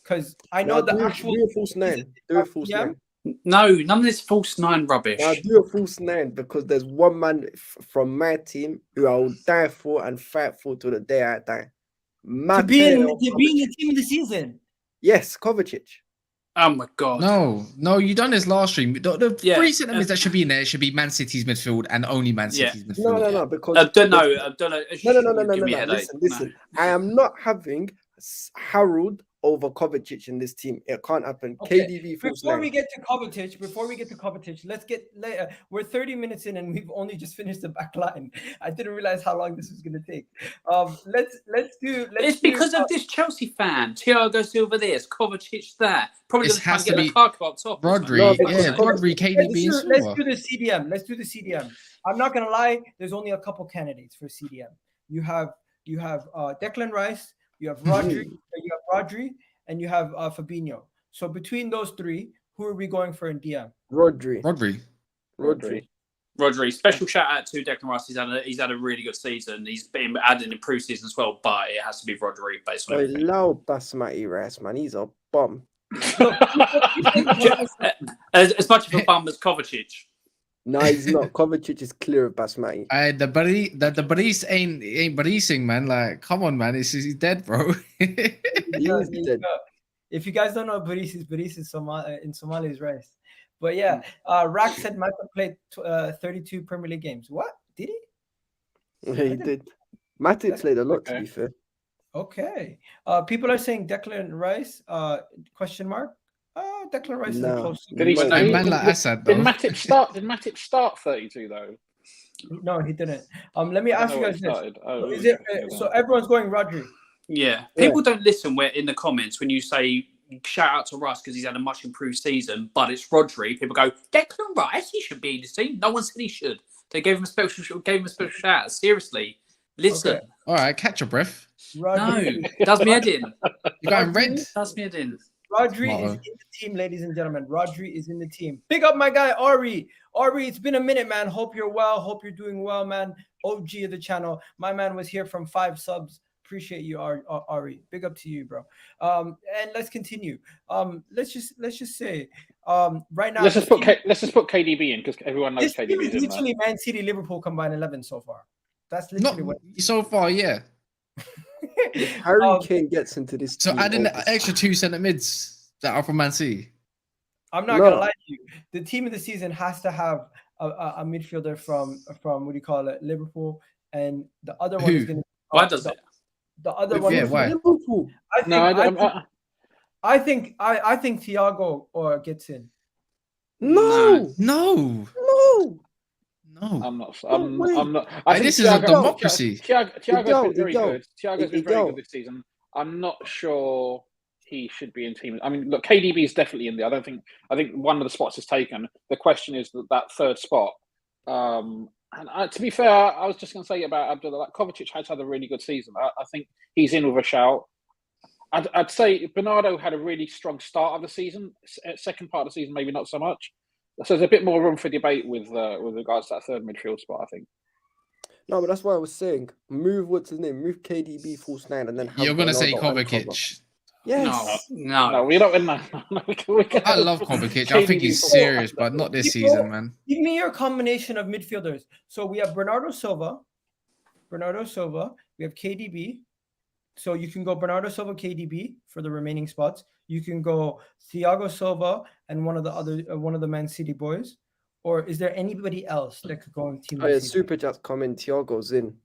Speaker 1: because I know the actual.
Speaker 4: Do a false 9. Do a false 9.
Speaker 3: No, none of this false 9 rubbish.
Speaker 4: Now do a false 9 because there's one man from my team who I will die for and fight for till the day I die.
Speaker 1: To be in the team of the season.
Speaker 4: Yes, Kovacic.
Speaker 3: Oh my god!
Speaker 2: No, you done this last stream. The 3 sentiments that should be in there should be Man City's midfield and only Man City's midfield.
Speaker 4: No, because
Speaker 3: I don't know.
Speaker 4: No. Listen. I am not having Harold over Kovacic in this team. It can't happen.
Speaker 1: Okay.
Speaker 4: KDB.
Speaker 1: Before we get to Kovacic, let's get later. We're 30 minutes in and we've only just finished the back line. I didn't realize how long this was going to take.
Speaker 3: It's because of this Chelsea fan. Thiago Silva this, Kovacic that. Probably going to try and get the car up top.
Speaker 2: Rodri, KDB.
Speaker 1: Let's do the CDM. I'm not going to lie. There's only a couple candidates for CDM. You have Declan Rice. You have Rodri, and you have Fabinho. So between those 3, who are we going for in DM?
Speaker 4: Rodri.
Speaker 3: Special shout out to Declan Rice. He's had a really good season. He's been added improved season as well, but it has to be Rodri based on everything.
Speaker 4: I love Basmati Rice, man. He's a bum.
Speaker 3: As much of a bum as Kovacic.
Speaker 4: No, he's not. Kovacic is clear of Basmati.
Speaker 2: The Baris ain't Barising, man. Like, come on, man. He's dead, bro.
Speaker 4: He is dead.
Speaker 1: If you guys don't know Baris is in Somalia is rice. But yeah, Rack said Michael played 32 Premier League games. What? Did he?
Speaker 4: Yeah, he did. Matic played a lot, to be fair.
Speaker 1: Okay. People are saying Declan Rice, question mark. Declan Rice is close.
Speaker 5: Did he
Speaker 2: But
Speaker 5: start?
Speaker 2: man like Assad, though.
Speaker 5: Did Matic start 32 though?
Speaker 1: No, he didn't. Let me ask you guys this.
Speaker 5: Oh,
Speaker 1: Is it so everyone's going Rodri?
Speaker 3: Yeah. People don't listen where in the comments when you say shout out to Russ because he's had a much improved season, but it's Rodri. People go, Declan Rice, he should be in the team. No one said he should. They gave him a special shout out. Seriously. Listen.
Speaker 1: Okay.
Speaker 2: All right, catch your breath.
Speaker 1: Rodri.
Speaker 3: No, does me head in.
Speaker 2: You're going red.
Speaker 3: Does me head in.
Speaker 1: Rodri is in the team, ladies and gentlemen. Rodri is in the team. Big up my guy, Ari. Ari, it's been a minute, man. Hope you're well. Hope you're doing well, man. OG of the channel. My man was here from 5 subs. Appreciate you, Ari. Big up to you, bro. And let's continue. Let's just say, right now.
Speaker 5: Let's just put KDB in because everyone knows KDB is in
Speaker 1: literally
Speaker 5: there.
Speaker 1: Man City, Liverpool combined 11 so far. That's literally
Speaker 2: Not
Speaker 1: what.
Speaker 2: so far, yeah.
Speaker 4: Harry Kane gets into this.
Speaker 2: So
Speaker 4: team
Speaker 2: adding
Speaker 4: over-
Speaker 2: the extra 2 centre mids that are from Man City.
Speaker 1: I'm not gonna lie to you. The team of the season has to have a midfielder from what do you call it, Liverpool, and the other one is
Speaker 2: Who?
Speaker 1: gonna.
Speaker 3: Why does it?
Speaker 1: The other one.
Speaker 2: Yeah,
Speaker 1: is
Speaker 2: why?
Speaker 4: Liverpool.
Speaker 1: I think Thiago gets in.
Speaker 4: No.
Speaker 2: No.
Speaker 5: I'm not.
Speaker 2: This is a democracy.
Speaker 5: Thiago's been very good. Thiago's been very good this season. I'm not sure he should be in team. I mean, look, KDB is definitely in there. I think one of the spots is taken. The question is that third spot. And to be fair, I was just going to say about Abdullah. Like Kovacic has had a really good season. I think he's in with a shout. I'd say Bernardo had a really strong start of the season. Second part of the season, maybe not so much. So there's a bit more room for debate with regards to that third midfield spot, I think.
Speaker 4: No, but that's why I was saying move what's his name, move KDB false 9, and then have
Speaker 2: You're gonna say
Speaker 4: Bernardo and
Speaker 2: Kovacic.
Speaker 4: Yes.
Speaker 5: No, we're not in that.
Speaker 2: I love Kovacic. I think he's serious, but not this season, man.
Speaker 1: Give me your combination of midfielders. So we have Bernardo Silva. We have KDB. So you can go Bernardo Silva, KDB for the remaining spots. You can go Thiago Silva and one of the Man City boys. Or is there anybody else that could go in team?
Speaker 4: Oh yeah, Super Chat's coming. Thiago's in.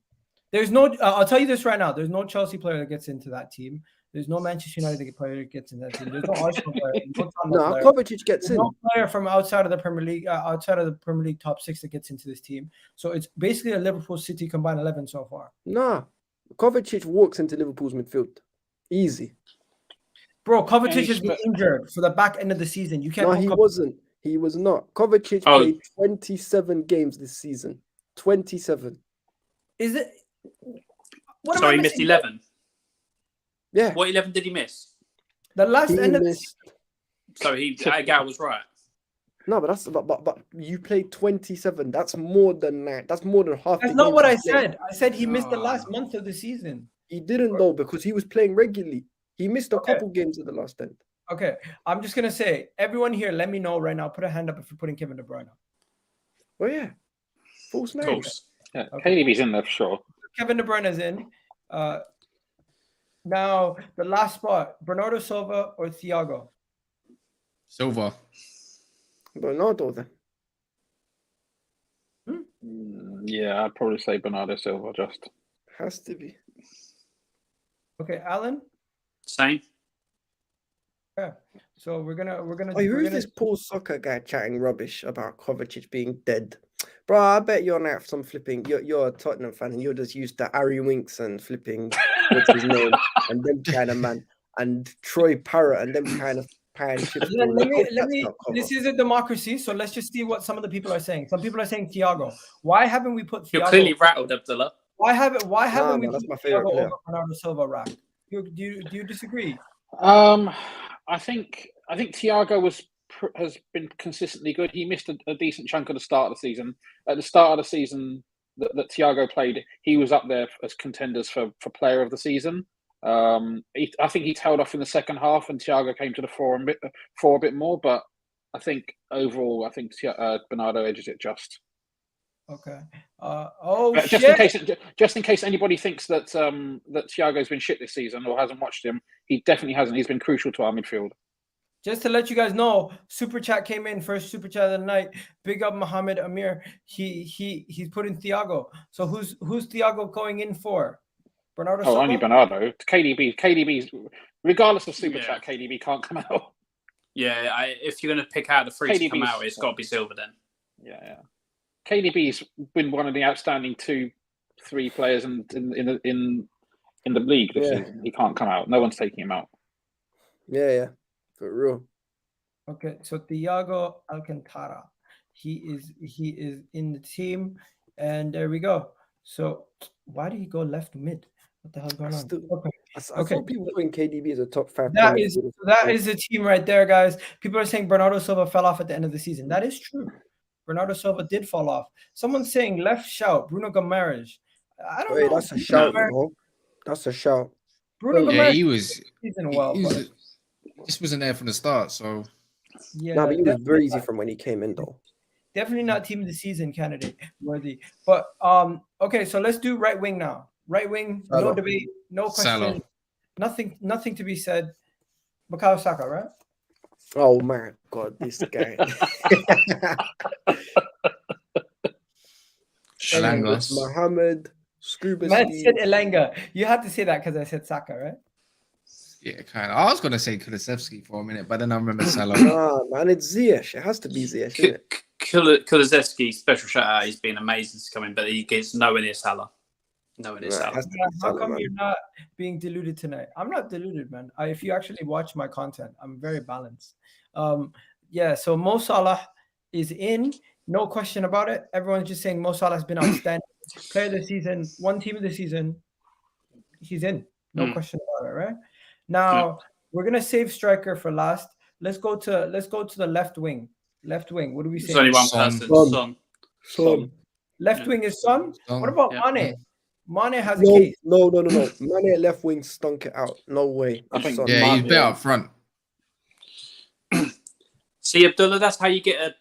Speaker 1: There's no. I'll tell you this right now. There's no Chelsea player that gets into that team. There's no Manchester United player that gets into that team. There's no Arsenal player.
Speaker 4: No, Kovacic gets in.
Speaker 1: No player from outside of the Premier League, top 6 that gets into this team. So it's basically a Liverpool City combined 11 so far.
Speaker 4: Nah, Kovacic walks into Liverpool's midfield. Easy.
Speaker 1: Bro, Kovacic has been injured for the back end of the season. You can't.
Speaker 4: No, he wasn't. He was not. Kovacic played 27 games this season. 27.
Speaker 1: Is it?
Speaker 3: So he missed 11.
Speaker 4: Yeah.
Speaker 3: What 11 did he miss?
Speaker 1: The last end of this.
Speaker 3: So Gal was right.
Speaker 4: No, but that's but you played 27. That's more than that. That's more than half.
Speaker 1: That's not what I said. I said he missed the last month of the season.
Speaker 4: He didn't though because he was playing regularly. He missed a couple games at the last end.
Speaker 1: Okay, I'm just gonna say, everyone here, let me know right now. Put a hand up if you're putting Kevin De Bruyne.
Speaker 4: Oh yeah, false 9.
Speaker 3: Of course.
Speaker 5: Yeah, KDB's in there for sure.
Speaker 1: Kevin De Bruyne is in. Now the last spot: Bernardo Silva or Thiago.
Speaker 2: Silva.
Speaker 4: Bernardo then.
Speaker 5: Yeah, I'd probably say Bernardo Silva just.
Speaker 4: Has to be.
Speaker 1: Okay, Alan.
Speaker 3: Same.
Speaker 1: Yeah. So we're gonna.
Speaker 4: Oh, who's this Paul Soccer guy chatting rubbish about Kovacic being dead? Bro, I bet you're not some flipping. You're a Tottenham fan and you're just used to Harry Winks and flipping what's his name and them kind of man and Troy Parrott and them kind of pan chips.
Speaker 1: Let me. This is a democracy, so let's just see what some of the people are saying. Some people are saying Thiago. Why haven't we put Thiago?
Speaker 3: You're clearly rattled, Abdullah.
Speaker 1: Why haven't we
Speaker 4: that's
Speaker 1: put
Speaker 4: my favorite
Speaker 1: Thiago
Speaker 4: player.
Speaker 1: over Bernardo Silva? Rack? Do you disagree?
Speaker 5: I think Thiago has been consistently good. He missed a decent chunk of the start of the season. At the start of the season that Thiago played, he was up there as contenders for player of the season. I think he tailed off in the second half, and Thiago came to the fore a bit more. But I think overall, I think Bernardo edges it just.
Speaker 1: Okay.
Speaker 5: Just in case anybody thinks that that Thiago's been shit this season or hasn't watched him, he definitely hasn't. He's been crucial to our midfield.
Speaker 1: Just to let you guys know, super chat came in, first super chat of the night. Big up Mohammed Amir. He's putting Thiago. So who's Thiago going in for? Bernardo Silva?
Speaker 5: Only Bernardo. KDB's regardless of super chat, KDB can't come out.
Speaker 3: Yeah, if you're going to pick out the three to come out, it's got to be Silva then.
Speaker 5: Yeah. KDB's been one of the outstanding 2-3 players in the league this season. He can't come out. No one's taking him out.
Speaker 4: Yeah. For real.
Speaker 1: Okay, so Thiago Alcantara, he is in the team, and there we go. So why did he go left mid? What the hell's going on?
Speaker 4: I saw people putting KDB as a top 5.
Speaker 1: That is the team right there, guys. People are saying Bernardo Silva fell off at the end of the season. That is true. Bernardo Silva did fall off. Someone's saying left shout Bruno Gomes. I don't know.
Speaker 4: That's a shout, bro. That's a shout.
Speaker 1: Bruno Gomes.
Speaker 2: He was. This wasn't there from the start, so.
Speaker 1: Yeah,
Speaker 4: but he was very easy from when he came in, though.
Speaker 1: Definitely not team of the season candidate worthy. But okay, so let's do right wing now. Right wing, no debate, no question, nothing to be said. Bukayo Saka, right?
Speaker 4: Oh my God, this guy. Mohammed Scuba.
Speaker 1: Man said Elanga. You had to say that because I said Saka, right?
Speaker 2: Yeah, kind of. I was going to say Kulusevski for a minute, but then I remember Salah.
Speaker 4: Nah, man, it's Ziyech. It has to be Ziyech, isn't it?
Speaker 3: Kulusevski, special shout out. He's been amazing to come in, but he gets nowhere near Salah. Nowhere near Salah.
Speaker 1: How come you're not being deluded tonight? I'm not deluded, man. If you actually watch my content, I'm very balanced. So Mo Salah is in. No question about it. Everyone's just saying Mo Salah has been outstanding. Player of the season, one team of the season. He's in. No question about it, right? Now we're gonna save striker for last. Let's go to the left wing. Left wing. What do we say?
Speaker 3: There's only one person.
Speaker 4: Son.
Speaker 1: Left wing is Son. What about Mane? Mane has a
Speaker 4: No.
Speaker 1: case.
Speaker 4: No. Mane at left wing stunk it out. No way.
Speaker 5: I think.
Speaker 2: He's better up front.
Speaker 3: See, Abdullah, that's how you get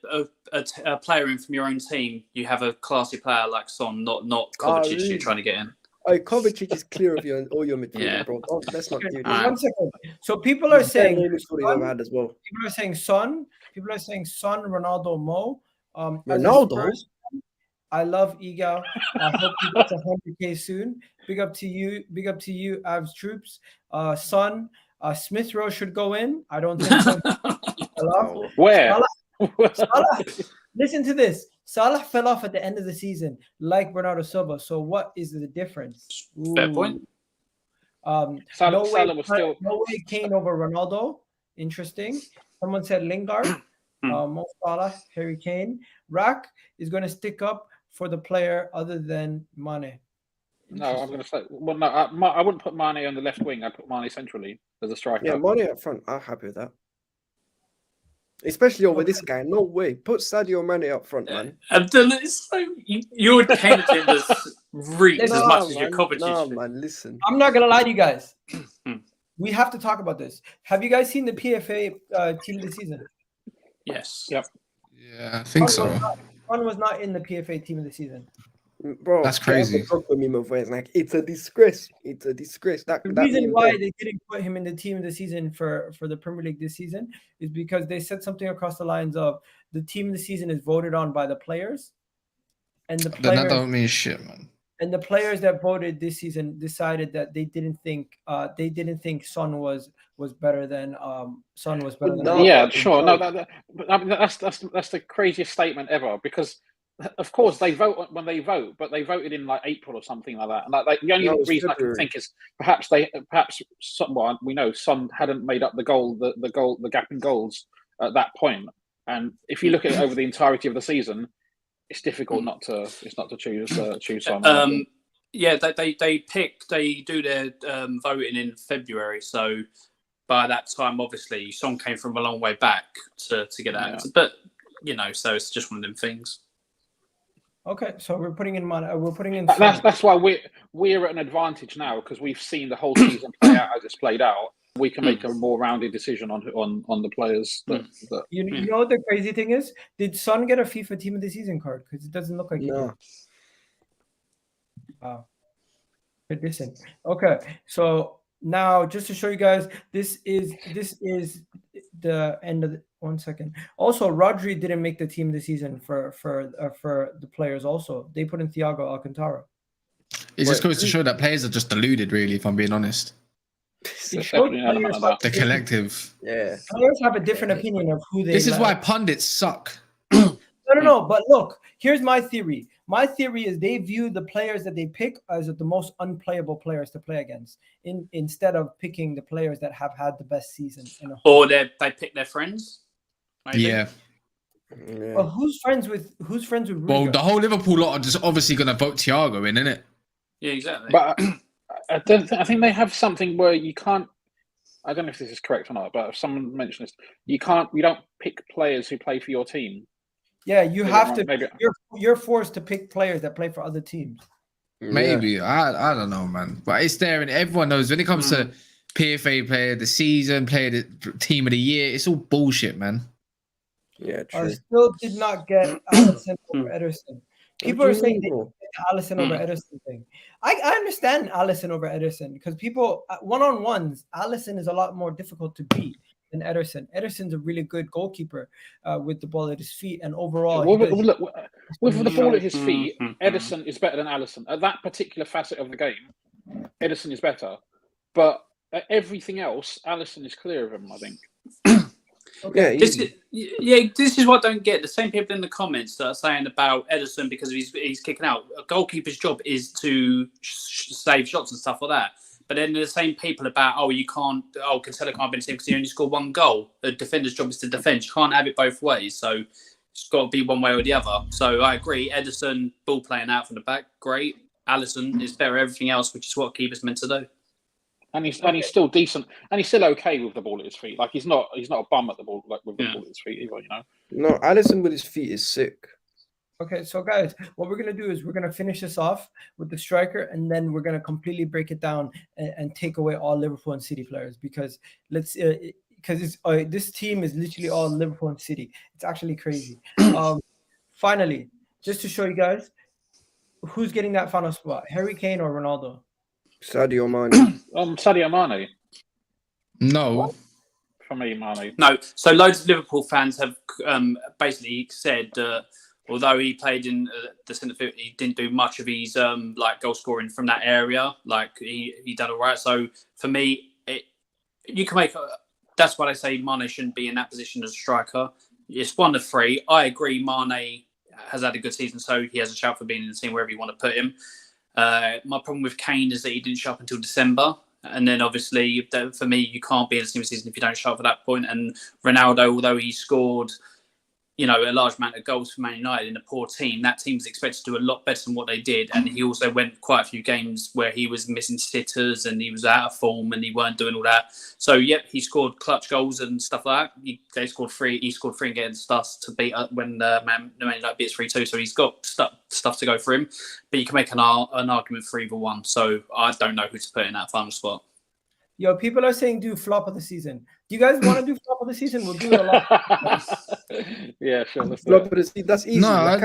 Speaker 3: a player in from your own team. You have a classy player like Son, not Kovacic
Speaker 4: really?
Speaker 3: you're trying to get in.
Speaker 4: Kovacic is clear of all your midfield, bro. Let's not do this.
Speaker 1: 1 second. So people are saying
Speaker 4: had as well.
Speaker 1: People are saying Son. People are saying Son, Ronaldo, Mo.
Speaker 4: Ronaldo.
Speaker 1: I love Egal. I hope he gets 100K soon. Big up to you, Avs troops. Son, Smith Rowe should go in. I don't think so.
Speaker 5: Where?
Speaker 1: Salah. Listen to this. Salah fell off at the end of the season, like Bernardo Silva. So what is the difference?
Speaker 3: Fair point.
Speaker 1: No way Kane over Ronaldo. Interesting. Someone said Lingard. Mo Salah, Harry Kane. Rack is going to stick up for the player other than Mane.
Speaker 5: No, I'm going to say. Well, no, I wouldn't put Mane on the left wing. I'd put Mane centrally as a striker.
Speaker 4: Yeah, Mane up front. I'm happy with that. Especially over this guy. No way. Put Sadio Mane up front, man.
Speaker 3: Abdullah, your Kane was reached as much as your Kovacic.
Speaker 4: No, man, listen.
Speaker 1: I'm not going to lie to you guys. We have to talk about this. Have you guys seen the PFA team of the season?
Speaker 3: Yes.
Speaker 5: Yep.
Speaker 2: Yeah, I think so.
Speaker 1: Son was not in the PFA team of the season.
Speaker 4: Bro,
Speaker 2: that's crazy.
Speaker 4: It's like it's a disgrace. It's a disgrace. The
Speaker 1: reason why they didn't put him in the team of the season for the Premier League this season is because they said something across the lines of the team of the season is voted on by the players, and the players
Speaker 2: that don't mean shit, man.
Speaker 1: And the players that voted this season decided that they didn't think Son was better than Son was better than.
Speaker 5: Yeah, sure. No, that's the craziest statement ever, because of course they vote when they vote, but they voted in like April or something like that. And like the only reason February. I can think is perhaps we know Son hadn't made up the gap in goals at that point. And if you look at it over the entirety of the season, it's difficult not to choose Son.
Speaker 3: Yeah, they do their voting in February, so by that time, obviously, Son came from a long way back to get out. Yeah. But so it's just one of them things.
Speaker 1: Okay, so we're putting in we're putting in.
Speaker 5: That's why we're at an advantage now because we've seen the whole season play out as it's played out. We can make a more rounded decision on the players.
Speaker 1: You know what the crazy thing is? Did Son get a FIFA Team of the Season card? Because it doesn't look like he did. Wow. Listen. Okay, so now just to show you guys, this is the end of the 1 second. Also, Rodri didn't make the Team of the Season for the players. Also, they put in Thiago Alcantara.
Speaker 2: It just goes to show that players are just deluded, really, if I'm being honest.
Speaker 1: It shows
Speaker 2: the collective.
Speaker 4: Yeah.
Speaker 1: Players have a different opinion of who they
Speaker 2: This is
Speaker 1: like.
Speaker 2: why pundits suck.
Speaker 1: No. But look, here's my theory. My theory is they view the players that they pick as the most unplayable players to play against, instead of picking the players that have had the best season.
Speaker 3: Or they pick their friends. Maybe.
Speaker 2: Yeah.
Speaker 1: Well, who's friends with Rudiger?
Speaker 2: Well, the whole Liverpool lot are just obviously going to vote Thiago in, innit?
Speaker 3: Yeah, exactly.
Speaker 5: But I think they have something where you can't. I don't know if this is correct or not, but if someone mentioned this, you don't pick players who play for your team.
Speaker 1: Yeah, you have to. You're forced to pick players that play for other teams.
Speaker 2: Maybe. I don't know, man. But it's there, and everyone knows when it comes to PFA player of the season, player of the team of the year, it's all bullshit, man.
Speaker 4: Yeah, true.
Speaker 1: I still did not get Alisson over Ederson. People are saying they get the Alisson over Ederson thing. I understand Alisson over Ederson because people one-on-ones, Alisson is a lot more difficult to beat than Ederson. Ederson's a really good goalkeeper with the ball at his feet, and overall,
Speaker 5: with the ball at his feet, Ederson is better than Alisson. At that particular facet of the game, Ederson is better, but at everything else, Alisson is clear of him, I think.
Speaker 1: Okay.
Speaker 3: This is what I don't get. The same people in the comments that are saying about Ederson because he's kicking out. A goalkeeper's job is to save shots and stuff like that. But then the same people about, Cancelo can't be in the team because he only scored one goal. The defender's job is to defend. You can't have it both ways. So it's got to be one way or the other. So I agree. Ederson, ball playing out from the back, great. Alisson is better at everything else, which is what keeper's meant to do.
Speaker 5: And he's still decent, and he's still okay with the ball at his feet. Like he's not a bum at the ball, like with the ball at his feet either. You know.
Speaker 4: No, Alisson with his feet is sick.
Speaker 1: Okay, so guys, what we're gonna do is we're gonna finish this off with the striker, and then we're gonna completely break it down and take away all Liverpool and City players because this team is literally all Liverpool and City. It's actually crazy. Finally, just to show you guys who's getting that final spot: Harry Kane or Ronaldo.
Speaker 4: Sadio Mane.
Speaker 5: Sadio Mane.
Speaker 2: No.
Speaker 5: What? For me, Mane.
Speaker 3: No. So loads of Liverpool fans have basically said that although he played in the centre field, he didn't do much of his goal scoring from that area. Like he done all right. So for me, you can make. That's why I say Mane shouldn't be in that position as a striker. It's 1 of 3. I agree. Mane has had a good season, so he has a shout for being in the team wherever you want to put him. My problem with Kane is that he didn't show up until December. And then obviously, for me, you can't be in the team season if you don't show up at that point. And Ronaldo, although he scored, a large amount of goals for Man United in a poor team, that team's expected to do a lot better than what they did. And he also went quite a few games where he was missing sitters and he was out of form and he weren't doing all that. So, yep, he scored clutch goals and stuff like that. He scored 3 against us to beat when Man United beat us 3-2. So he's got stuff to go for him. But you can make an argument for either one. So I don't know who to put in that final spot.
Speaker 1: Yo, people are saying do flop of the season. Do you guys want to do flop of the season? We'll do it a lot.
Speaker 5: Yeah, sure.
Speaker 4: Flop of the season, that's easy.
Speaker 2: No,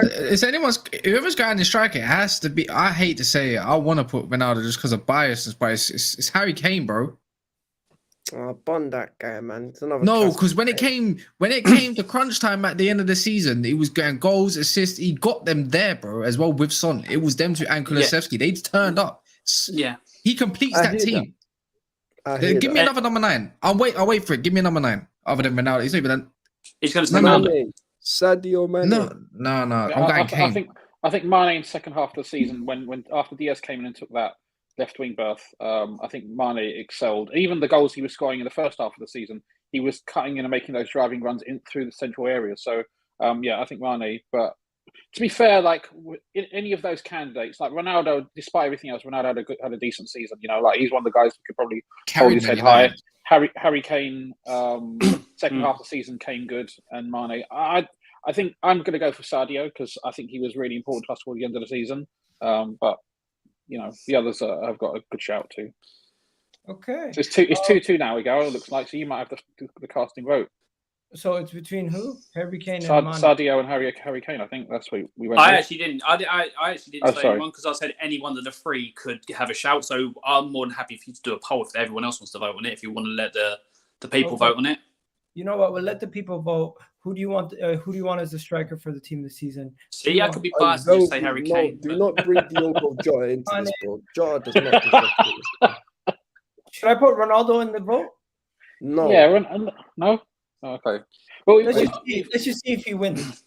Speaker 2: whoever's got in the striker, it has to be. I hate to say it. I want to put Ronaldo just because of bias, but it's Harry Kane, bro.
Speaker 4: Oh, bond that guy, man.
Speaker 2: No, because when it came to crunch time at the end of the season, he was getting goals, assists. He got them there, bro, as well with Son. It was them two and Kulusevski. They turned up.
Speaker 3: Yeah,
Speaker 2: he completes that team. Give me another number 9. I'll wait for it. Give me a number 9. Other than Ronaldo, he's not even.
Speaker 3: He's going to say Ronaldo.
Speaker 4: Sadio Mane.
Speaker 2: No. I'm going Kane.
Speaker 5: I think Mane in the second half of the season, when after Diaz came in and took that left wing berth, I think Mane excelled. Even the goals he was scoring in the first half of the season, he was cutting in and making those driving runs in through the central area. So I think Mane. But to be fair, like in any of those candidates, like Ronaldo, despite everything else, Ronaldo had a decent season. Like he's one of the guys who could probably hold his head high. Harry Kane, second half of the season came good, and Mane. I think I'm going to go for Sadio because I think he was really important to us toward the end of the season. But the others have got a good shout too.
Speaker 1: Okay.
Speaker 5: So it's 2-2 now. It looks like, so you might have the casting vote.
Speaker 1: So it's between who? Harry Kane and Mane.
Speaker 5: Sadio and Harry Kane. I think that's what we went.
Speaker 3: I
Speaker 5: with.
Speaker 3: actually didn't. I actually didn't say anyone because I said any one of the three could have a shout. So I'm more than happy for you to do a poll if everyone else wants to vote on it. If you want to let the people vote on it.
Speaker 1: You know what? We'll let the people vote. Who do you want? Who do you want as the striker for the team this season?
Speaker 3: See, I could be biased and just say Harry Kane.
Speaker 4: Do not bring Diogo Jota into this, bro. Jota does not deserve this.
Speaker 1: Should I put Ronaldo in the vote?
Speaker 5: No. Yeah. No. Okay. Well,
Speaker 1: let's just see if he wins.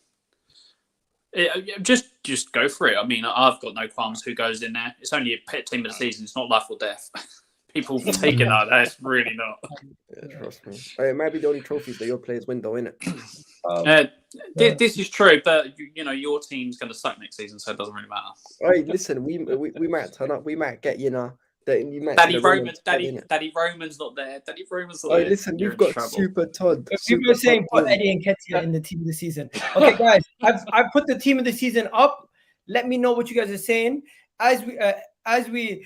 Speaker 3: Just go for it. I mean, I've got no qualms who goes in there. It's only a team of the season. It's not life or death. People take it like that. It's really not.
Speaker 4: Yeah, trust me. It might be the only trophies that your players win, though, innit?
Speaker 3: This is true, but your team's going to suck next season, so it doesn't really matter.
Speaker 4: All right, listen, we might turn up. We might get
Speaker 3: Daddy Roman's not there. Daddy Roman's not there.
Speaker 4: Listen, we've got Super Todd.
Speaker 1: People are saying put Eddie and Nketiah in the team of the season. Okay, guys, I've put the team of the season up. Let me know what you guys are saying as we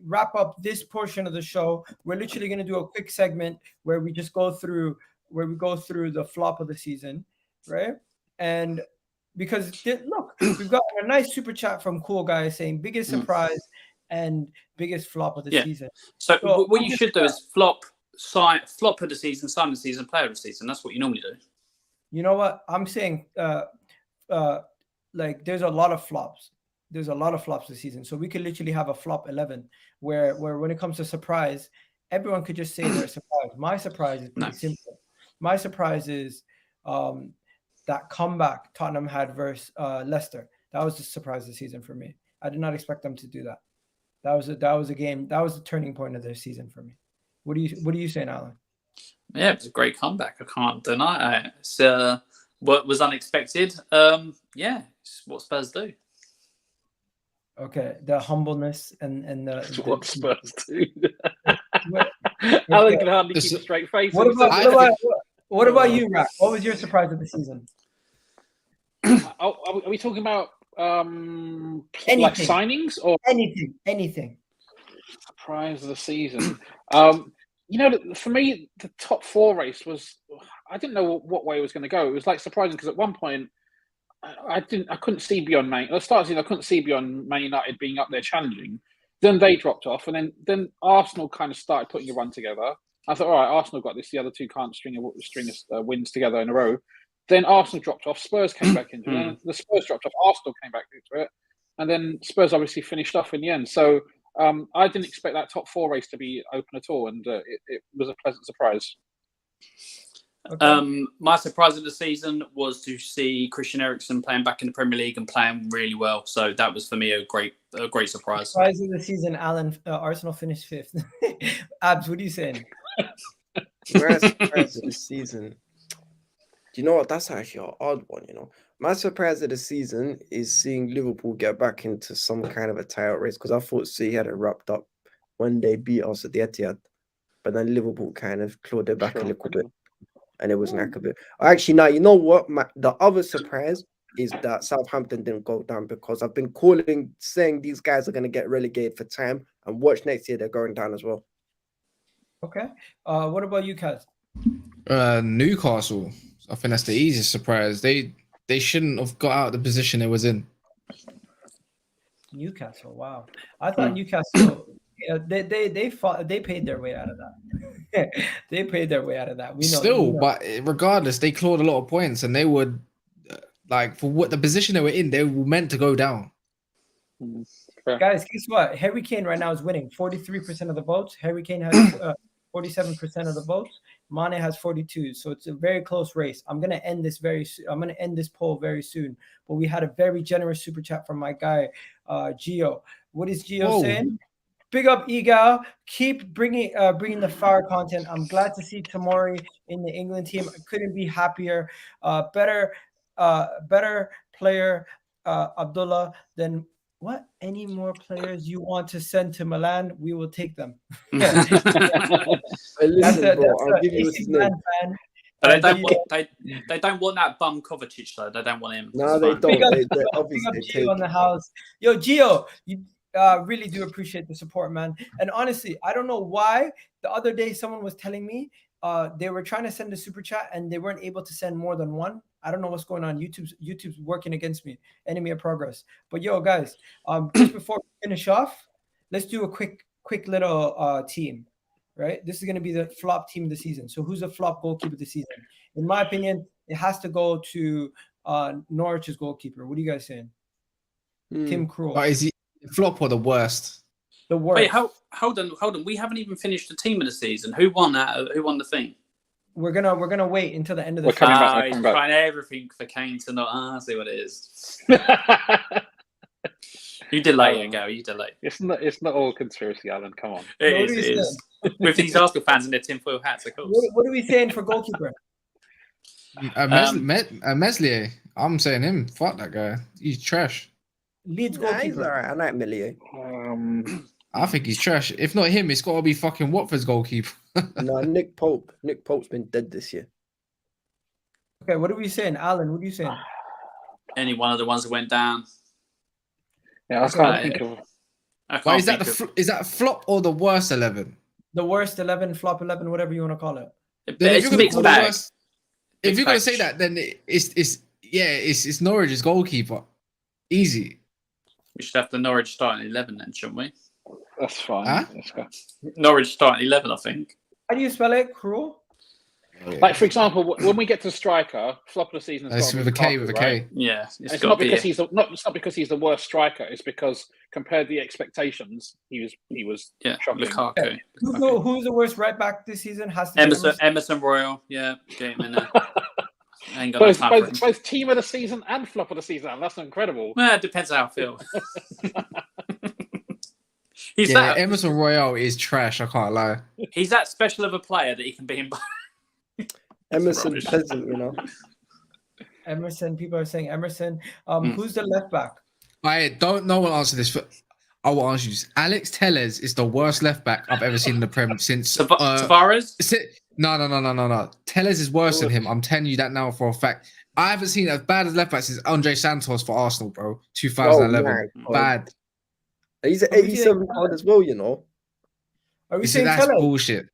Speaker 1: wrap up this portion of the show. We're literally going to do a quick segment where we just go through the flop of the season, right? And because look, we've got a nice super chat from Cool Guy saying biggest surprise and biggest flop of the season.
Speaker 3: So what you should do is flop of the season, sign of the season, player of the season. That's what you normally do.
Speaker 1: You know what I'm saying? Like there's a lot of flops. There's a lot of flops this season. So we could literally have a flop 11 where when it comes to surprise, everyone could just say they're surprised. My surprise is pretty simple. My surprise is that comeback Tottenham had versus Leicester. That was the surprise of the season for me. I did not expect them to do that. That was a game. That was the turning point of their season for me. What are you saying, Alan?
Speaker 3: Yeah, it was a great comeback. I can't deny it. It's what was unexpected. It's what Spurs do.
Speaker 1: Okay, the humbleness and the
Speaker 5: what Spurs do. Alan can hardly keep a straight face.
Speaker 1: What about you, Rack? What was your surprise of the season?
Speaker 5: Are we talking about like signings or
Speaker 1: anything?
Speaker 5: Surprise of the season. For me, the top four race was, I didn't know what way it was going to go. It was like surprising because at one point I couldn't see beyond Man. At the start of the season, I couldn't see beyond Man United being up there challenging. Then they dropped off, and then Arsenal kind of started putting a run together. I thought, all right, Arsenal got this. The other two can't string wins together in a row. Then Arsenal dropped off. Spurs came back into it. And the Spurs dropped off. Arsenal came back into it. And then Spurs obviously finished off in the end. So I didn't expect that top four race to be open at all. And it was a pleasant surprise.
Speaker 3: Okay. My surprise of the season was to see Christian Eriksen playing back in the Premier League and playing really well. So that was for me a great surprise.
Speaker 1: Surprise of the season, Alan. Arsenal finished 5th. Abs, what are you saying?
Speaker 4: My surprise of the season. Do you know what? That's actually an odd one. My surprise of the season is seeing Liverpool get back into some kind of a title race because I thought City had it wrapped up when they beat us at the Etihad, but then Liverpool kind of clawed it back a little bit. And it was Nakabe. Actually, now you know what? The other surprise is that Southampton didn't go down because I've been saying these guys are going to get relegated for time, and watch next year they're going down as well.
Speaker 1: Okay. What about you, Kaz?
Speaker 2: Newcastle. I think that's the easiest surprise. They shouldn't have got out of the position it was in.
Speaker 1: Newcastle. Wow. I thought Newcastle. They paid their way out of that. They paid their way out of that.
Speaker 2: But regardless, they clawed a lot of points, and they would for what the position they were in, they were meant to go down.
Speaker 1: Guys, guess what? Harry Kane right now is winning 43% of the votes. Harry Kane has 47% of the votes. Mane has 42. So it's a very close race. I'm gonna end this poll very soon. But we had a very generous super chat from my guy, Gio. What is Gio saying? Big up Egal. Keep bringing the fire content. I'm glad to see Tomori in the England team. I couldn't be happier. Better player, Abdullah. Than what? Any more players you want to send to Milan? We will take them.
Speaker 4: Listen, bro. I'll give you his name.
Speaker 3: But they don't want that bum Kovacic though. They don't want him.
Speaker 4: No, they
Speaker 3: It's
Speaker 4: don't.
Speaker 3: fine.
Speaker 4: They
Speaker 1: Big
Speaker 4: obviously
Speaker 1: up
Speaker 4: they
Speaker 1: Gio
Speaker 4: take.
Speaker 1: on the house. Yo, Gio, you really do appreciate the support, man. And honestly, I don't know why. The other day, someone was telling me they were trying to send a super chat and they weren't able to send more than one. I don't know what's going on. YouTube's working against me. Enemy of progress. But yo, guys, just before we finish off, let's do a quick little team. Right, this is going to be the flop team of the season. So, who's the flop goalkeeper of the season? In my opinion, it has to go to Norwich's goalkeeper. What are you guys saying? Tim Krul.
Speaker 2: But is he the flop or the worst?
Speaker 1: The worst.
Speaker 3: Wait, hold on. We haven't even finished the team of the season. Who won that? Who won the thing?
Speaker 1: We're gonna wait until the end of the
Speaker 5: We're coming back.
Speaker 3: He's trying everything for Kane to not. I see what it is. You delay it, go. You delay.
Speaker 5: It's not all conspiracy, Alan. Come on.
Speaker 3: It is. With these Arsenal fans in their tinfoil hats, of course.
Speaker 1: What are we saying for goalkeeper?
Speaker 2: Meslier. I'm saying him. Fuck that guy. He's trash.
Speaker 1: Leeds
Speaker 4: Nah, he's
Speaker 1: goalkeeper.
Speaker 4: alright. I like Millier.
Speaker 2: I think he's trash. If not him, it's got to be fucking Watford's goalkeeper.
Speaker 4: No, Nick Pope. Nick Pope's been dead this year.
Speaker 1: Okay, what are we saying, Alan? What are you saying?
Speaker 3: Any one of the ones that went down.
Speaker 5: Yeah, I can't think of.
Speaker 2: Why is that is that flop or the worst 11?
Speaker 1: The worst 11, flop 11, whatever you want to call it.
Speaker 2: Then
Speaker 3: It's mixed bag.
Speaker 2: If you're gonna say that, then it's Norwich's goalkeeper. Easy.
Speaker 3: We should have the Norwich starting 11 then, shouldn't we?
Speaker 5: That's fine.
Speaker 2: Huh?
Speaker 5: Let's go.
Speaker 3: Norwich starting 11, I think.
Speaker 1: How do you spell it? Cruel?
Speaker 5: Like, for example, when we get to striker, flop of the season.
Speaker 2: It's with a K, with a K.
Speaker 3: Yeah,
Speaker 5: It's not because he's the worst striker. It's because compared to the expectations, he was shocking.
Speaker 3: Lukaku.
Speaker 1: Who's the worst right back this season? Has to be
Speaker 3: Emerson Royal. Yeah, get him in there. Ain't got no time for him.
Speaker 5: both team of the season and flop of the season. That's incredible.
Speaker 3: Well, it depends how I feel.
Speaker 2: Emerson Royale is trash. I can't lie.
Speaker 3: He's that special of a player that he can be in.
Speaker 4: Emerson
Speaker 3: rubbish.
Speaker 4: Peasant, you know.
Speaker 1: Emerson. People are saying Emerson. Who's the left back?
Speaker 2: I don't know what answer this. I will answer you. Alex Telles is the worst left back I've ever seen in the Prem since
Speaker 3: Tavares.
Speaker 2: No. Telles is worse than him. I'm telling you that now for a fact. I haven't seen as bad as left back since Andre Santos for Arsenal, bro. 2011. Bad.
Speaker 4: He's an 87 card as well, you know.
Speaker 1: Are we
Speaker 2: See,
Speaker 1: saying
Speaker 2: that's
Speaker 1: Telles?
Speaker 2: bullshit.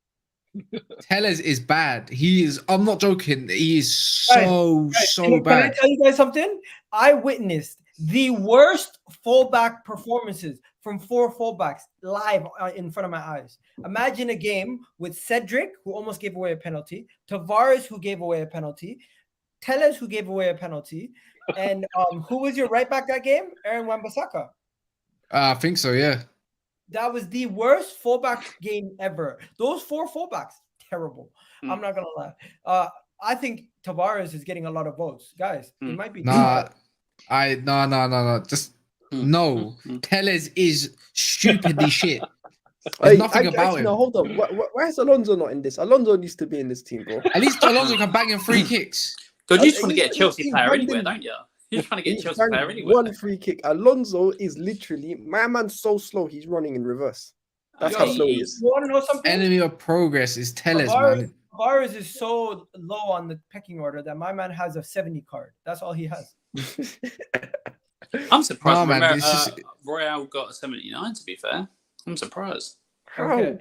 Speaker 2: Telles is bad. He is. I'm not joking. He is so
Speaker 1: Can I
Speaker 2: bad.
Speaker 1: tell you guys something? I witnessed the worst fullback performances from 4 fullbacks live in front of my eyes. Imagine a game with Cedric, who almost gave away a penalty, Tavares, who gave away a penalty, Telles, who gave away a penalty, and who was your right back that game? Aaron Wan-Bissaka.
Speaker 2: I think so. Yeah.
Speaker 1: That was the worst fullback game ever. Those 4 fullbacks, terrible. I'm not gonna lie. I think Tavares is getting a lot of votes, guys. It might be
Speaker 2: No. Just no. Telles is stupidly shit. There's nothing about him.
Speaker 4: No, hold on. Why is Alonso not in this? Alonso needs to be in this team, bro.
Speaker 2: At least Alonso can bang in free kicks.
Speaker 3: Because you just want to get a Chelsea
Speaker 4: he's
Speaker 3: player anywhere,
Speaker 4: banging-
Speaker 3: don't you? You're trying to get a Chelsea
Speaker 4: banged
Speaker 3: player anywhere.
Speaker 4: One free kick. Alonso is literally, my man's so slow, he's running in reverse. That's how slow he is.
Speaker 1: You want to know something?
Speaker 2: Enemy of progress is Telles, man.
Speaker 1: Tavares is so low on the pecking order that my man has a 70 card. That's all he has.
Speaker 3: I'm surprised
Speaker 2: No, man,
Speaker 3: Royale got a 79, to be fair. I'm surprised.
Speaker 1: Okay.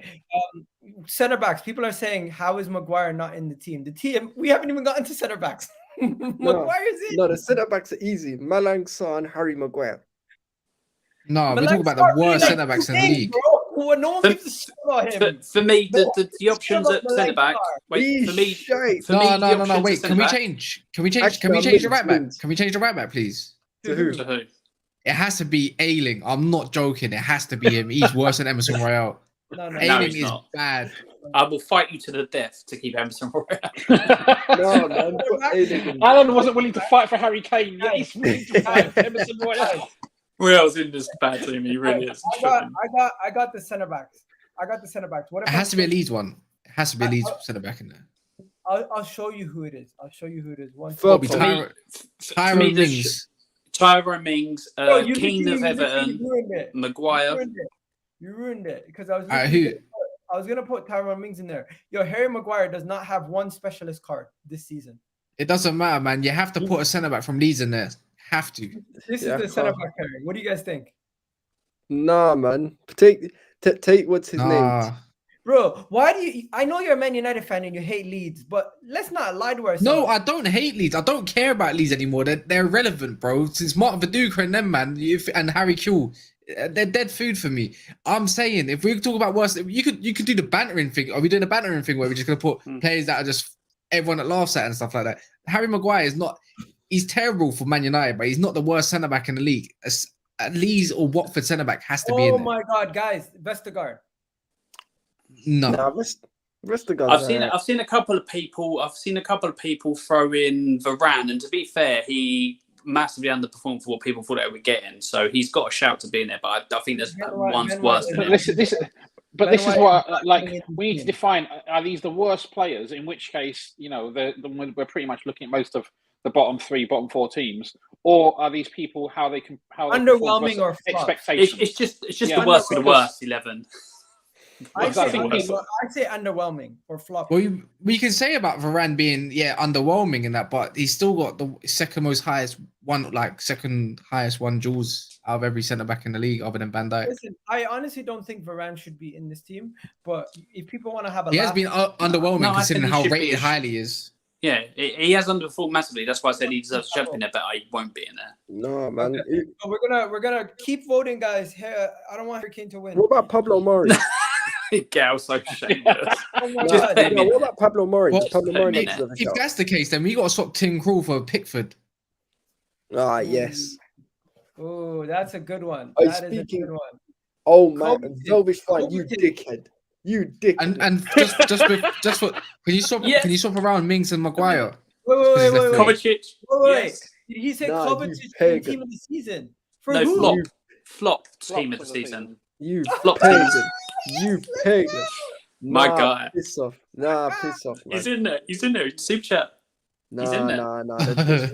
Speaker 1: Center backs. People are saying, how is Maguire not in the team? The team, we haven't even gotten to center backs. Maguire is in.
Speaker 4: No, the centre backs are easy. Malang Sarr, Harry Maguire.
Speaker 2: No, we're talking about the worst centre backs in the league.
Speaker 1: Bro. No one gives a shit about him.
Speaker 3: For me, the options at centre back. Wait, for me.
Speaker 2: No. Wait, can we change? Can we change the right back? Can we change the right back, please?
Speaker 4: To who?
Speaker 3: To who?
Speaker 2: It has to be Ailing. I'm not joking. It has to be him. He's worse than Emerson Royale.
Speaker 1: No,
Speaker 2: Ailing
Speaker 3: he's
Speaker 2: is
Speaker 3: not.
Speaker 2: bad.
Speaker 3: I will fight you to the death to keep Emerson Royale.
Speaker 4: No, man. Put Ailing in.
Speaker 5: Alan wasn't willing to fight for Harry Kane. Yet he's willing to fight for Emerson Royale.
Speaker 3: Royale's in this bad team. He really is.
Speaker 1: I got the center backs. What
Speaker 2: It has to be a Leeds one. It has to be a Leeds centre back in there.
Speaker 1: I'll show you who it is. One.
Speaker 2: It'll be
Speaker 4: For
Speaker 2: Tyrone Mings.
Speaker 3: Tyrone Mings, Keane of Everton,
Speaker 1: You ruined it.
Speaker 3: Maguire.
Speaker 1: You ruined it because I was.
Speaker 2: Who?
Speaker 1: I was gonna put Tyrone Mings in there. Yo, Harry Maguire does not have one specialist card this season.
Speaker 2: It doesn't matter, man. You have to put a centre back from Leeds in there. Have to.
Speaker 1: This
Speaker 4: Yeah,
Speaker 1: is the centre back pairing. What do you guys think?
Speaker 4: Nah, man. Take what's his name?
Speaker 2: Nah.
Speaker 1: Bro, why do you? I know you're a Man United fan and you hate Leeds, but let's not lie to ourselves.
Speaker 2: No, I don't hate Leeds. I don't care about Leeds anymore. They're irrelevant, bro. Since Martin Viduka and them, man, and Harry Kewell, they're dead food for me. I'm saying, if we talk about worse, you could do the bantering thing. Are we doing a bantering thing where we're just gonna put players that are just everyone that laughs at and stuff like that? Harry Maguire is not. He's terrible for Man United, but he's not the worst centre back in the league. At Leeds or Watford centre back has to be in
Speaker 1: Oh
Speaker 2: there.
Speaker 1: my God, guys, Vestergaard.
Speaker 2: No.
Speaker 4: Nah, Vestergaard's
Speaker 3: I've seen a couple of people throw in Varane, and to be fair, he massively underperformed for what people thought they were getting. So he's got a shout to be in there, but I think there's one's worse than
Speaker 5: But
Speaker 3: him.
Speaker 5: this is what we need to define. Are these the worst players? In which case, we're pretty much looking at most of the bottom 3, bottom 4 teams, or are these people how they
Speaker 1: Underwhelming or flop?
Speaker 5: expectations?
Speaker 3: It's just the worst of the worst 11.
Speaker 1: I'd
Speaker 5: I
Speaker 1: say underwhelming or flop.
Speaker 2: Well, we can say about Varane being underwhelming in that, but he's still got the second highest one duels out of every centre back in the league, other than Van Dijk.
Speaker 1: Listen, I honestly don't think Varane should be in this team, but if people want to have a
Speaker 2: He
Speaker 1: laugh,
Speaker 2: has been underwhelming
Speaker 3: No, I
Speaker 2: considering
Speaker 3: think he
Speaker 2: how
Speaker 3: should be.
Speaker 2: rated highly he is.
Speaker 3: Yeah, he has underperformed massively. That's why I said he deserves a jump in there, but he won't be in there.
Speaker 4: No, man.
Speaker 1: Okay. So we're gonna keep voting, guys. Here, I don't want Harry Kane to win.
Speaker 4: What about Pablo Mori?
Speaker 3: Gal's so shameless.
Speaker 1: Oh my
Speaker 3: Just
Speaker 1: God.
Speaker 3: put him in
Speaker 4: What
Speaker 3: there.
Speaker 4: about Pablo Mori?
Speaker 2: Well,
Speaker 4: Does Pablo
Speaker 3: put him
Speaker 4: Mori
Speaker 3: in
Speaker 4: next
Speaker 3: there.
Speaker 4: to the
Speaker 2: If
Speaker 4: show?
Speaker 2: that's the case, then we got to swap Tim Krul for Pickford.
Speaker 4: Ah, yes.
Speaker 1: Oh, that's a good one.
Speaker 4: Oh,
Speaker 1: That is a
Speaker 4: speaking-
Speaker 1: good one.
Speaker 4: Oh man,
Speaker 1: Kovacic.
Speaker 4: Velvish fine, you
Speaker 1: Kovacic.
Speaker 4: dickhead. You dickhead.
Speaker 2: And just for can you swap around Mings and Maguire?
Speaker 1: Wait.
Speaker 3: Kovacic.
Speaker 1: Wait.
Speaker 3: Yes.
Speaker 1: Did he say
Speaker 4: Nah,
Speaker 1: Kovacic
Speaker 4: you
Speaker 1: is the
Speaker 4: pagan.
Speaker 1: team of the season? For
Speaker 3: No,
Speaker 1: who?
Speaker 3: flop team of the season.
Speaker 4: You
Speaker 3: Flop
Speaker 4: pagan.
Speaker 3: team.
Speaker 4: You pagan.
Speaker 3: My
Speaker 4: Nah,
Speaker 3: guy.
Speaker 4: Piss off. Nah, piss off, man.
Speaker 3: He's in there. Super chat.
Speaker 4: Nah,
Speaker 3: he's in there.
Speaker 4: nah.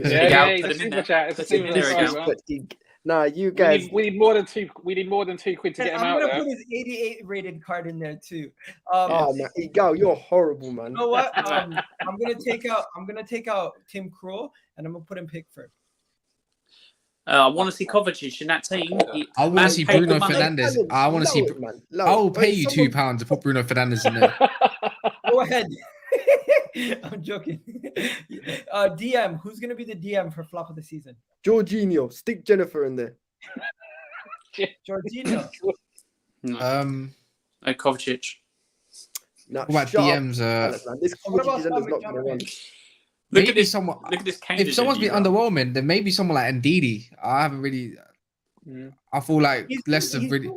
Speaker 3: Yeah,
Speaker 5: he's
Speaker 3: put
Speaker 5: a
Speaker 3: him in
Speaker 5: super
Speaker 3: there.
Speaker 5: chat. It's a
Speaker 3: Put him in
Speaker 5: super
Speaker 3: there
Speaker 5: chat,
Speaker 3: again.
Speaker 5: man.
Speaker 4: Nah, you guys.
Speaker 5: We need more than two. We need more than £2 to get him
Speaker 1: I'm
Speaker 5: out
Speaker 1: gonna
Speaker 5: there.
Speaker 1: put his 88 rated card in there too.
Speaker 4: Oh man, Igal, you're horrible, man.
Speaker 1: You know what? I'm gonna take out Tim Krul and I'm gonna put in Pickford.
Speaker 3: I want to see Kovacic in that team.
Speaker 2: I want
Speaker 3: Man
Speaker 2: to see
Speaker 3: paid the
Speaker 2: Bruno
Speaker 3: money.
Speaker 2: Fernandes. I want to see.
Speaker 4: man.
Speaker 2: I will pay you £2 to put Bruno Fernandes in there.
Speaker 1: Go ahead. I'm joking. DM, who's gonna be the DM for flop of the season?
Speaker 4: Jorginho, stick Jennifer in there.
Speaker 1: Jorginho.
Speaker 3: Kovacic.
Speaker 4: Nah,
Speaker 2: What about
Speaker 4: shut up,
Speaker 2: DMs?
Speaker 4: Alex, man. This
Speaker 1: What about
Speaker 4: competition is not
Speaker 1: Dominic
Speaker 4: gonna win.
Speaker 3: Look
Speaker 2: Maybe
Speaker 3: at this.
Speaker 2: someone.
Speaker 3: Look at this.
Speaker 2: If someone's been underwhelming, then maybe someone like Ndidi. I haven't really. I feel like Leicester really.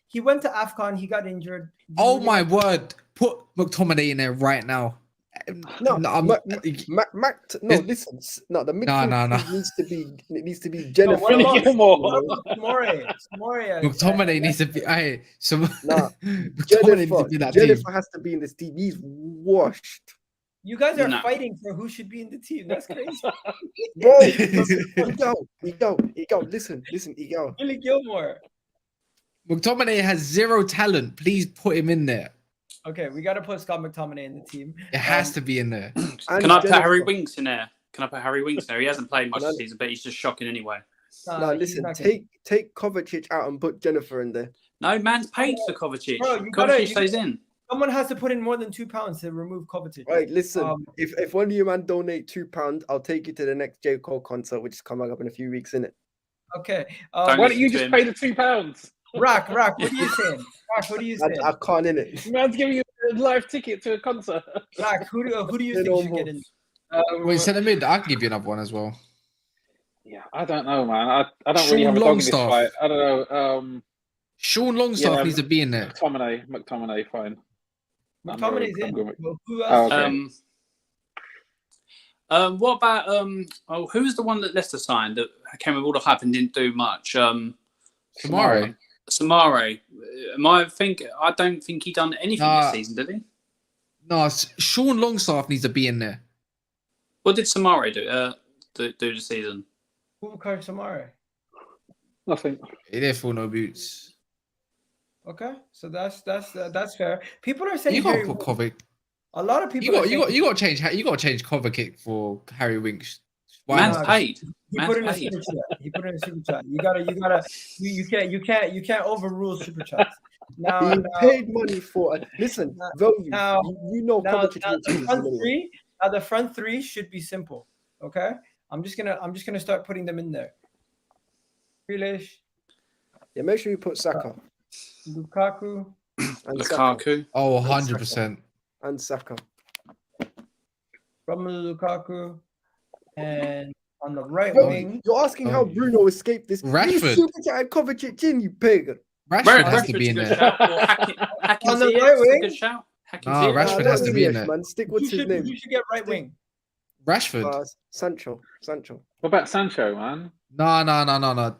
Speaker 1: He went to AFCON. He got injured.
Speaker 2: Oh my word! Put McTominay in there right now.
Speaker 4: No,
Speaker 2: I'm-
Speaker 4: listen. No, the midfield
Speaker 2: No.
Speaker 4: needs to be Jennifer.
Speaker 1: what about
Speaker 5: Gilmore?
Speaker 1: Tomori?
Speaker 2: McTominay needs to be. Hey,
Speaker 4: Nah,
Speaker 2: McTominay needs to be that team.
Speaker 4: Jennifer has to be in this team. He's washed.
Speaker 1: You guys are
Speaker 3: No.
Speaker 1: fighting for who should be in the team. That's crazy.
Speaker 4: Bro, Igal, listen, Igal.
Speaker 1: Billy Gilmore.
Speaker 2: McTominay has zero talent. Please put him in there.
Speaker 1: Okay, we got to put Scott McTominay in the team.
Speaker 2: It has to be in there.
Speaker 4: And
Speaker 3: Can I put
Speaker 4: Jennifer.
Speaker 3: Harry Winks in there? He hasn't played much this season, but he's just shocking anyway.
Speaker 4: No,
Speaker 1: he's
Speaker 4: listen,
Speaker 1: not gonna-
Speaker 4: take Kovacic out and put Jennifer in there.
Speaker 3: No, man's paid for Kovacic.
Speaker 1: Bro, you gotta-
Speaker 3: Kovacic stays in.
Speaker 1: Someone has to put in more than £2 to remove Kovacic.
Speaker 4: Right, listen.
Speaker 1: Um,
Speaker 4: If one of you man donate £2, I'll take you to the next J Cole concert, which is coming up in a few weeks, innit?
Speaker 1: Okay.
Speaker 3: Don't
Speaker 5: Why don't you
Speaker 3: listen
Speaker 5: just
Speaker 3: to
Speaker 5: pay
Speaker 3: him.
Speaker 5: the £2?
Speaker 1: Rack, what are you saying? Rack, what are you saying?
Speaker 4: I can't, innit?
Speaker 5: Man's giving you a live ticket to a concert.
Speaker 1: Rack, who do you
Speaker 4: Say
Speaker 1: think
Speaker 4: no
Speaker 1: should
Speaker 4: more.
Speaker 1: get in?
Speaker 2: Wait, centre mid. I can give you another one as well.
Speaker 5: Yeah, I don't know, man. I don't really have a dog in this
Speaker 2: Longstaff.
Speaker 5: fight. I don't know.
Speaker 2: Sean Longstaff
Speaker 5: Yeah,
Speaker 2: needs to be in there.
Speaker 5: McTominay, fine.
Speaker 1: McTominay's in.
Speaker 5: I'm going with-
Speaker 1: Well, who
Speaker 5: Oh,
Speaker 1: else?
Speaker 5: okay.
Speaker 3: What about who's the one that Leicester signed that came with all the hype and didn't do much?
Speaker 2: Samari.
Speaker 3: Samare. I don't think he done anything this season, did he?
Speaker 2: No, Sean Longstaff needs to be in there.
Speaker 3: What did Samare do this season?
Speaker 1: Boubacar Samari.
Speaker 5: Nothing.
Speaker 2: They're full no boots.
Speaker 1: Okay, so that's fair. People are saying
Speaker 2: You got
Speaker 1: Harry
Speaker 2: to put
Speaker 1: Winks.
Speaker 2: Kovacic.
Speaker 1: A lot of people
Speaker 2: You got
Speaker 1: are
Speaker 2: you
Speaker 1: saying
Speaker 2: got you got to change. You got to change Kovacic for Harry Winks. Why
Speaker 3: Man's
Speaker 2: not?
Speaker 3: paid.
Speaker 1: he
Speaker 3: Man's
Speaker 1: put in a
Speaker 3: paid.
Speaker 1: super chat. He put in a super chat. You can't overrule super chats. Now,
Speaker 4: He paid money for it. Listen, Velvy,
Speaker 1: now-
Speaker 4: you know
Speaker 1: now
Speaker 4: Kovacic
Speaker 1: the
Speaker 4: won't choose him
Speaker 1: front
Speaker 4: anyway.
Speaker 1: three. Now the front three should be simple. Okay, I'm just gonna start putting them in there. Grealish,
Speaker 4: Yeah, make sure you put Saka
Speaker 1: Lukaku,
Speaker 4: and Saka
Speaker 3: Lukaku.
Speaker 2: Oh, 100%.
Speaker 4: and Saka.
Speaker 1: Romelu Lukaku, and on the right
Speaker 4: Velvy,
Speaker 1: wing.
Speaker 4: you're asking how
Speaker 2: Oh.
Speaker 4: Bruno escaped this.
Speaker 2: Rashford.
Speaker 4: You super chat Kovacic in, you pig.
Speaker 2: Rashford has to
Speaker 3: Rashford's
Speaker 2: be
Speaker 3: a
Speaker 2: in
Speaker 3: good
Speaker 2: there.
Speaker 3: shout. Or Hakim
Speaker 1: On the
Speaker 3: Ziyech's
Speaker 1: right
Speaker 3: a
Speaker 1: wing?
Speaker 3: good shout. Hakim
Speaker 2: Nah,
Speaker 3: Ziyech.
Speaker 2: Rashford
Speaker 4: Nah,
Speaker 2: has to
Speaker 4: not
Speaker 2: be in
Speaker 4: Ziyech,
Speaker 2: there.
Speaker 4: man. Stick with his name.
Speaker 1: You should get right wing.
Speaker 2: Rashford.
Speaker 4: Sancho.
Speaker 5: What about Sancho, man?
Speaker 2: No.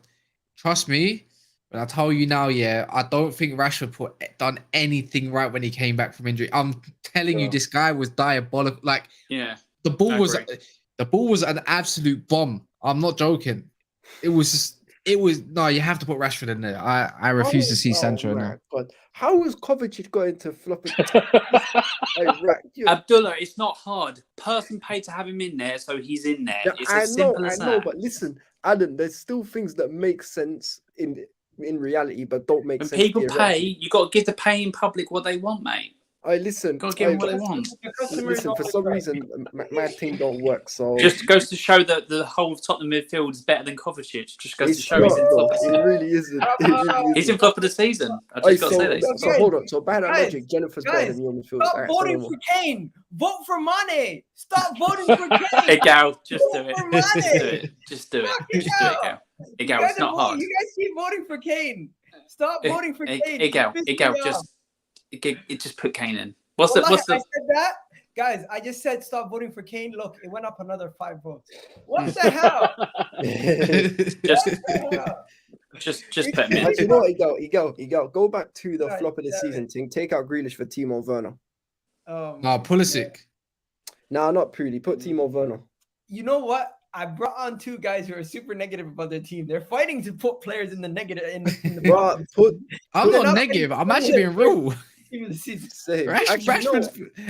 Speaker 2: Trust me. But I tell you now, yeah, I don't think Rashford done anything right when he came back from injury. I'm telling you,
Speaker 4: Yeah.
Speaker 2: this guy was diabolical. Like
Speaker 3: Yeah.
Speaker 2: the ball
Speaker 3: I
Speaker 2: was
Speaker 3: agree.
Speaker 2: an absolute bomb. I'm not joking. It was no, you have to put Rashford in there. I refuse to see Sancho in
Speaker 4: my
Speaker 2: there.
Speaker 4: God. How was Kovacic going to flop it?
Speaker 3: Abdullah, it's not hard. Person paid to have him in there, so he's in there.
Speaker 4: Yeah,
Speaker 3: It's as simple as
Speaker 4: I know,
Speaker 3: that.
Speaker 4: but listen, Alan, there's still things that make sense in reality, but don't make
Speaker 3: When
Speaker 4: sense.
Speaker 3: people pay,
Speaker 4: theoretically.
Speaker 3: you got to give the paying public what they want, mate.
Speaker 4: I listen.
Speaker 3: Got to give them what they want.
Speaker 1: The customers
Speaker 4: Listen, for
Speaker 1: always
Speaker 4: some
Speaker 1: right.
Speaker 4: reason, my team don't work. So
Speaker 3: Just goes to show that the whole of Tottenham midfield is better than Kovacic. Just goes to
Speaker 4: it's
Speaker 3: show
Speaker 4: not,
Speaker 3: he's in
Speaker 4: though.
Speaker 3: flop of the
Speaker 4: It
Speaker 3: season.
Speaker 4: really isn't. It really
Speaker 3: He's in
Speaker 4: isn't.
Speaker 3: flop of the season. I just got to say that.
Speaker 4: So hold on. So by that
Speaker 1: Guys,
Speaker 4: logic, Jennifer's better than you on the field.
Speaker 1: Stop
Speaker 4: Alright, say
Speaker 1: voting
Speaker 4: no more.
Speaker 1: for Kane. Vote for Mane. Stop voting for
Speaker 3: Hey,
Speaker 1: Kane.
Speaker 3: Gal, just do
Speaker 1: Vote
Speaker 3: it.
Speaker 1: for Mane.
Speaker 3: Just do it. Just do it.
Speaker 1: Fucking
Speaker 3: Just do it,
Speaker 1: hell.
Speaker 3: Gal. Hey,
Speaker 1: You
Speaker 3: Gal,
Speaker 1: guys
Speaker 3: it's not hard.
Speaker 1: You guys keep voting for Kane. Stop voting for Kane.
Speaker 3: Hey, Gal,
Speaker 1: It's pissing me off.
Speaker 3: just put Kane in. What's
Speaker 1: Wallahi,
Speaker 3: the?
Speaker 1: I said that, guys. I just said stop voting for Kane. Look, it went up another 5 votes. What the hell?
Speaker 3: Just,
Speaker 1: What the hell?
Speaker 3: just put him in.
Speaker 4: Actually, you know what? You go. Go back to the
Speaker 1: Right,
Speaker 4: flop of the
Speaker 1: damn
Speaker 4: season thing. Take out Grealish for Timo Werner.
Speaker 2: No, Pulisic.
Speaker 4: Nah, not Purdy. Put Timo Werner.
Speaker 1: You know what? I brought on 2 guys who are super negative about their team. They're fighting to put players in the negative. In the
Speaker 4: Bruh, put
Speaker 2: I'm
Speaker 1: They're
Speaker 2: not
Speaker 1: not
Speaker 2: negative.
Speaker 1: getting-
Speaker 2: I'm actually being real.
Speaker 1: team of the season.
Speaker 4: save. Actually, no.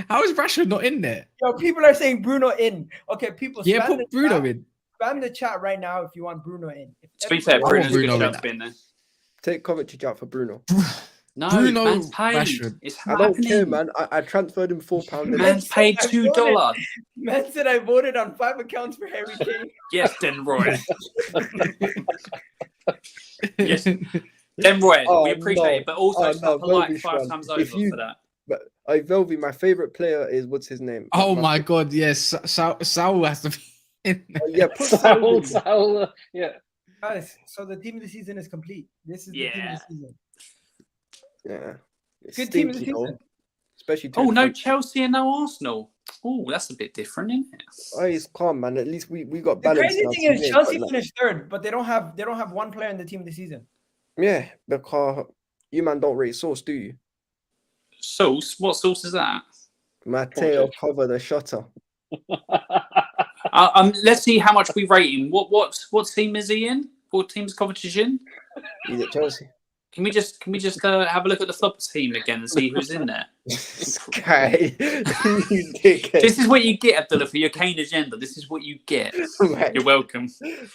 Speaker 2: How is Rashford not in there?
Speaker 1: Yo, people are saying Bruno in. Okay, people.
Speaker 2: Yeah,
Speaker 1: spam
Speaker 2: put
Speaker 1: the
Speaker 2: Bruno
Speaker 1: chat.
Speaker 2: in.
Speaker 1: Spam the chat right now if you want Bruno in.
Speaker 3: To be fair,
Speaker 2: I want
Speaker 3: Bruno's a good
Speaker 2: Bruno
Speaker 3: shout
Speaker 2: in.
Speaker 3: to be in there.
Speaker 4: Take Kovacic out for Bruno.
Speaker 3: No,
Speaker 2: Bruno,
Speaker 3: man's paid.
Speaker 2: Rashford.
Speaker 3: It's
Speaker 4: I don't
Speaker 3: happening.
Speaker 4: care, man. I transferred him £4.
Speaker 3: Man's paid
Speaker 1: I
Speaker 3: $2.
Speaker 1: Man said I voted on 5 accounts for Harry Kane.
Speaker 3: Yes, Den Roy. Yes, Den Roy.
Speaker 4: Oh,
Speaker 3: we appreciate
Speaker 4: no.
Speaker 3: it, but also
Speaker 4: Oh,
Speaker 3: stop
Speaker 4: no,
Speaker 3: polite
Speaker 4: rubbish,
Speaker 3: 5
Speaker 4: man.
Speaker 3: times
Speaker 4: If
Speaker 3: over
Speaker 4: you-
Speaker 3: for that.
Speaker 4: But Velvy, my favorite player is what's his name?
Speaker 2: Oh my god, yes. Saul has to be in there.
Speaker 4: Yeah, put
Speaker 5: Saul,
Speaker 4: Saul.
Speaker 5: yeah.
Speaker 1: Guys, so the team of the season is complete. This is the team of the season.
Speaker 4: Yeah. It's
Speaker 1: Good team of the
Speaker 4: stinky, though.
Speaker 1: season.
Speaker 4: Especially to
Speaker 3: Oh,
Speaker 4: the
Speaker 3: no
Speaker 4: front.
Speaker 3: Chelsea and no Arsenal. Oh, that's a bit different, isn't it?
Speaker 4: Oh, it's calm, man. At least we got
Speaker 1: The
Speaker 4: balance.
Speaker 1: crazy
Speaker 4: in our
Speaker 1: thing
Speaker 4: team.
Speaker 1: is
Speaker 4: We ain't
Speaker 1: Chelsea
Speaker 4: got nothing.
Speaker 1: finished 3rd, but they don't have one player in the team of the season.
Speaker 4: Yeah, because you man don't rate sauce, do you?
Speaker 3: Sauce? What sauce is that?
Speaker 4: Matteo cover the shutter.
Speaker 3: Let's see how much we rate him. What team is he in? What team's Kovacic in?
Speaker 4: He's at Chelsea.
Speaker 3: Can we just have a look at the flop team again and see who's in there?
Speaker 4: This guy, you dickhead.
Speaker 3: This is what you get, Abdullah, for your Kane agenda. This is what you get.
Speaker 4: Right.
Speaker 3: You're welcome.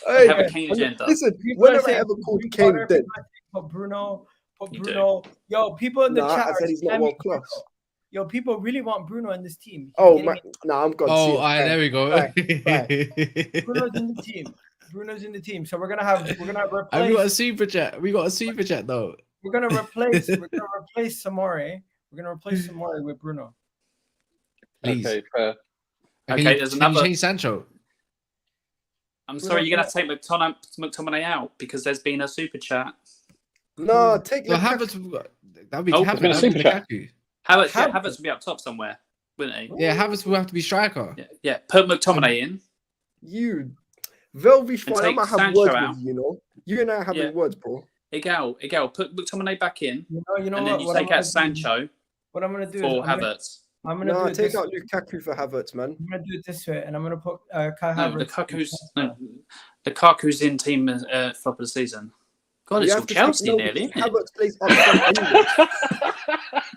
Speaker 4: Hey,
Speaker 3: Have a Kane agenda.
Speaker 4: Listen,
Speaker 1: People are
Speaker 4: whenever I
Speaker 1: saying
Speaker 4: ever called
Speaker 1: Green
Speaker 4: Kane
Speaker 1: Potter,
Speaker 4: dead,
Speaker 1: Put Bruno.
Speaker 3: You do.
Speaker 1: Yo, people in the
Speaker 4: nah,
Speaker 1: chat
Speaker 4: I
Speaker 1: are
Speaker 4: said he's not
Speaker 1: spamming
Speaker 4: world class.
Speaker 1: Bruno. Yo, people really want Bruno in this team. He's
Speaker 4: Oh
Speaker 1: getting
Speaker 4: my, nah, I'm gone.
Speaker 2: Oh, there we go.
Speaker 1: Bruno's in the team. Bruno's in the team. So we're gonna replace.
Speaker 2: Have we got a super chat? We got a super chat though.
Speaker 1: We're gonna replace Samori. We're gonna replace Samori with Bruno.
Speaker 2: Please.
Speaker 5: Okay, fair.
Speaker 2: Can
Speaker 3: Okay,
Speaker 2: you-
Speaker 3: there's
Speaker 2: can you
Speaker 3: another-
Speaker 2: change Sancho.
Speaker 3: I'm sorry, you're going to take McTominay out because there's been a super chat.
Speaker 4: No, take
Speaker 2: So
Speaker 4: Lukaku.
Speaker 2: Havertz, that'd be
Speaker 3: Oh,
Speaker 2: Havertz,
Speaker 5: been a
Speaker 2: that'd be
Speaker 5: super chat.
Speaker 2: Lukaku.
Speaker 3: Havertz would be up top somewhere, wouldn't he?
Speaker 2: Yeah, Havertz will have to be striker.
Speaker 3: Yeah. Put McTominay in.
Speaker 4: You, Velvish,
Speaker 3: And
Speaker 4: fine. I
Speaker 3: take
Speaker 4: might have
Speaker 3: Sancho
Speaker 4: words
Speaker 3: out.
Speaker 4: with you, you know. You and I are having
Speaker 3: Yeah.
Speaker 4: words, bro.
Speaker 3: Igual, put McTominay back in,
Speaker 1: You know
Speaker 3: and
Speaker 1: what?
Speaker 3: then you
Speaker 1: What I'm
Speaker 3: take
Speaker 1: gonna
Speaker 3: out
Speaker 1: do-
Speaker 3: Sancho
Speaker 1: What I'm gonna do
Speaker 3: for
Speaker 1: is
Speaker 3: Havertz.
Speaker 1: I'm gonna
Speaker 4: No,
Speaker 1: do it
Speaker 4: take
Speaker 1: this.
Speaker 4: out Lukaku for Havertz, man.
Speaker 1: I'm gonna do it this way, and I'm gonna put Kai
Speaker 3: No,
Speaker 1: Havertz.
Speaker 3: Lukaku's in team flop of the season. God,
Speaker 4: We
Speaker 3: it's
Speaker 4: have
Speaker 3: all
Speaker 4: to
Speaker 3: Chelsea
Speaker 4: take- no,
Speaker 3: nearly, isn't it?
Speaker 4: Havertz plays up front anyway.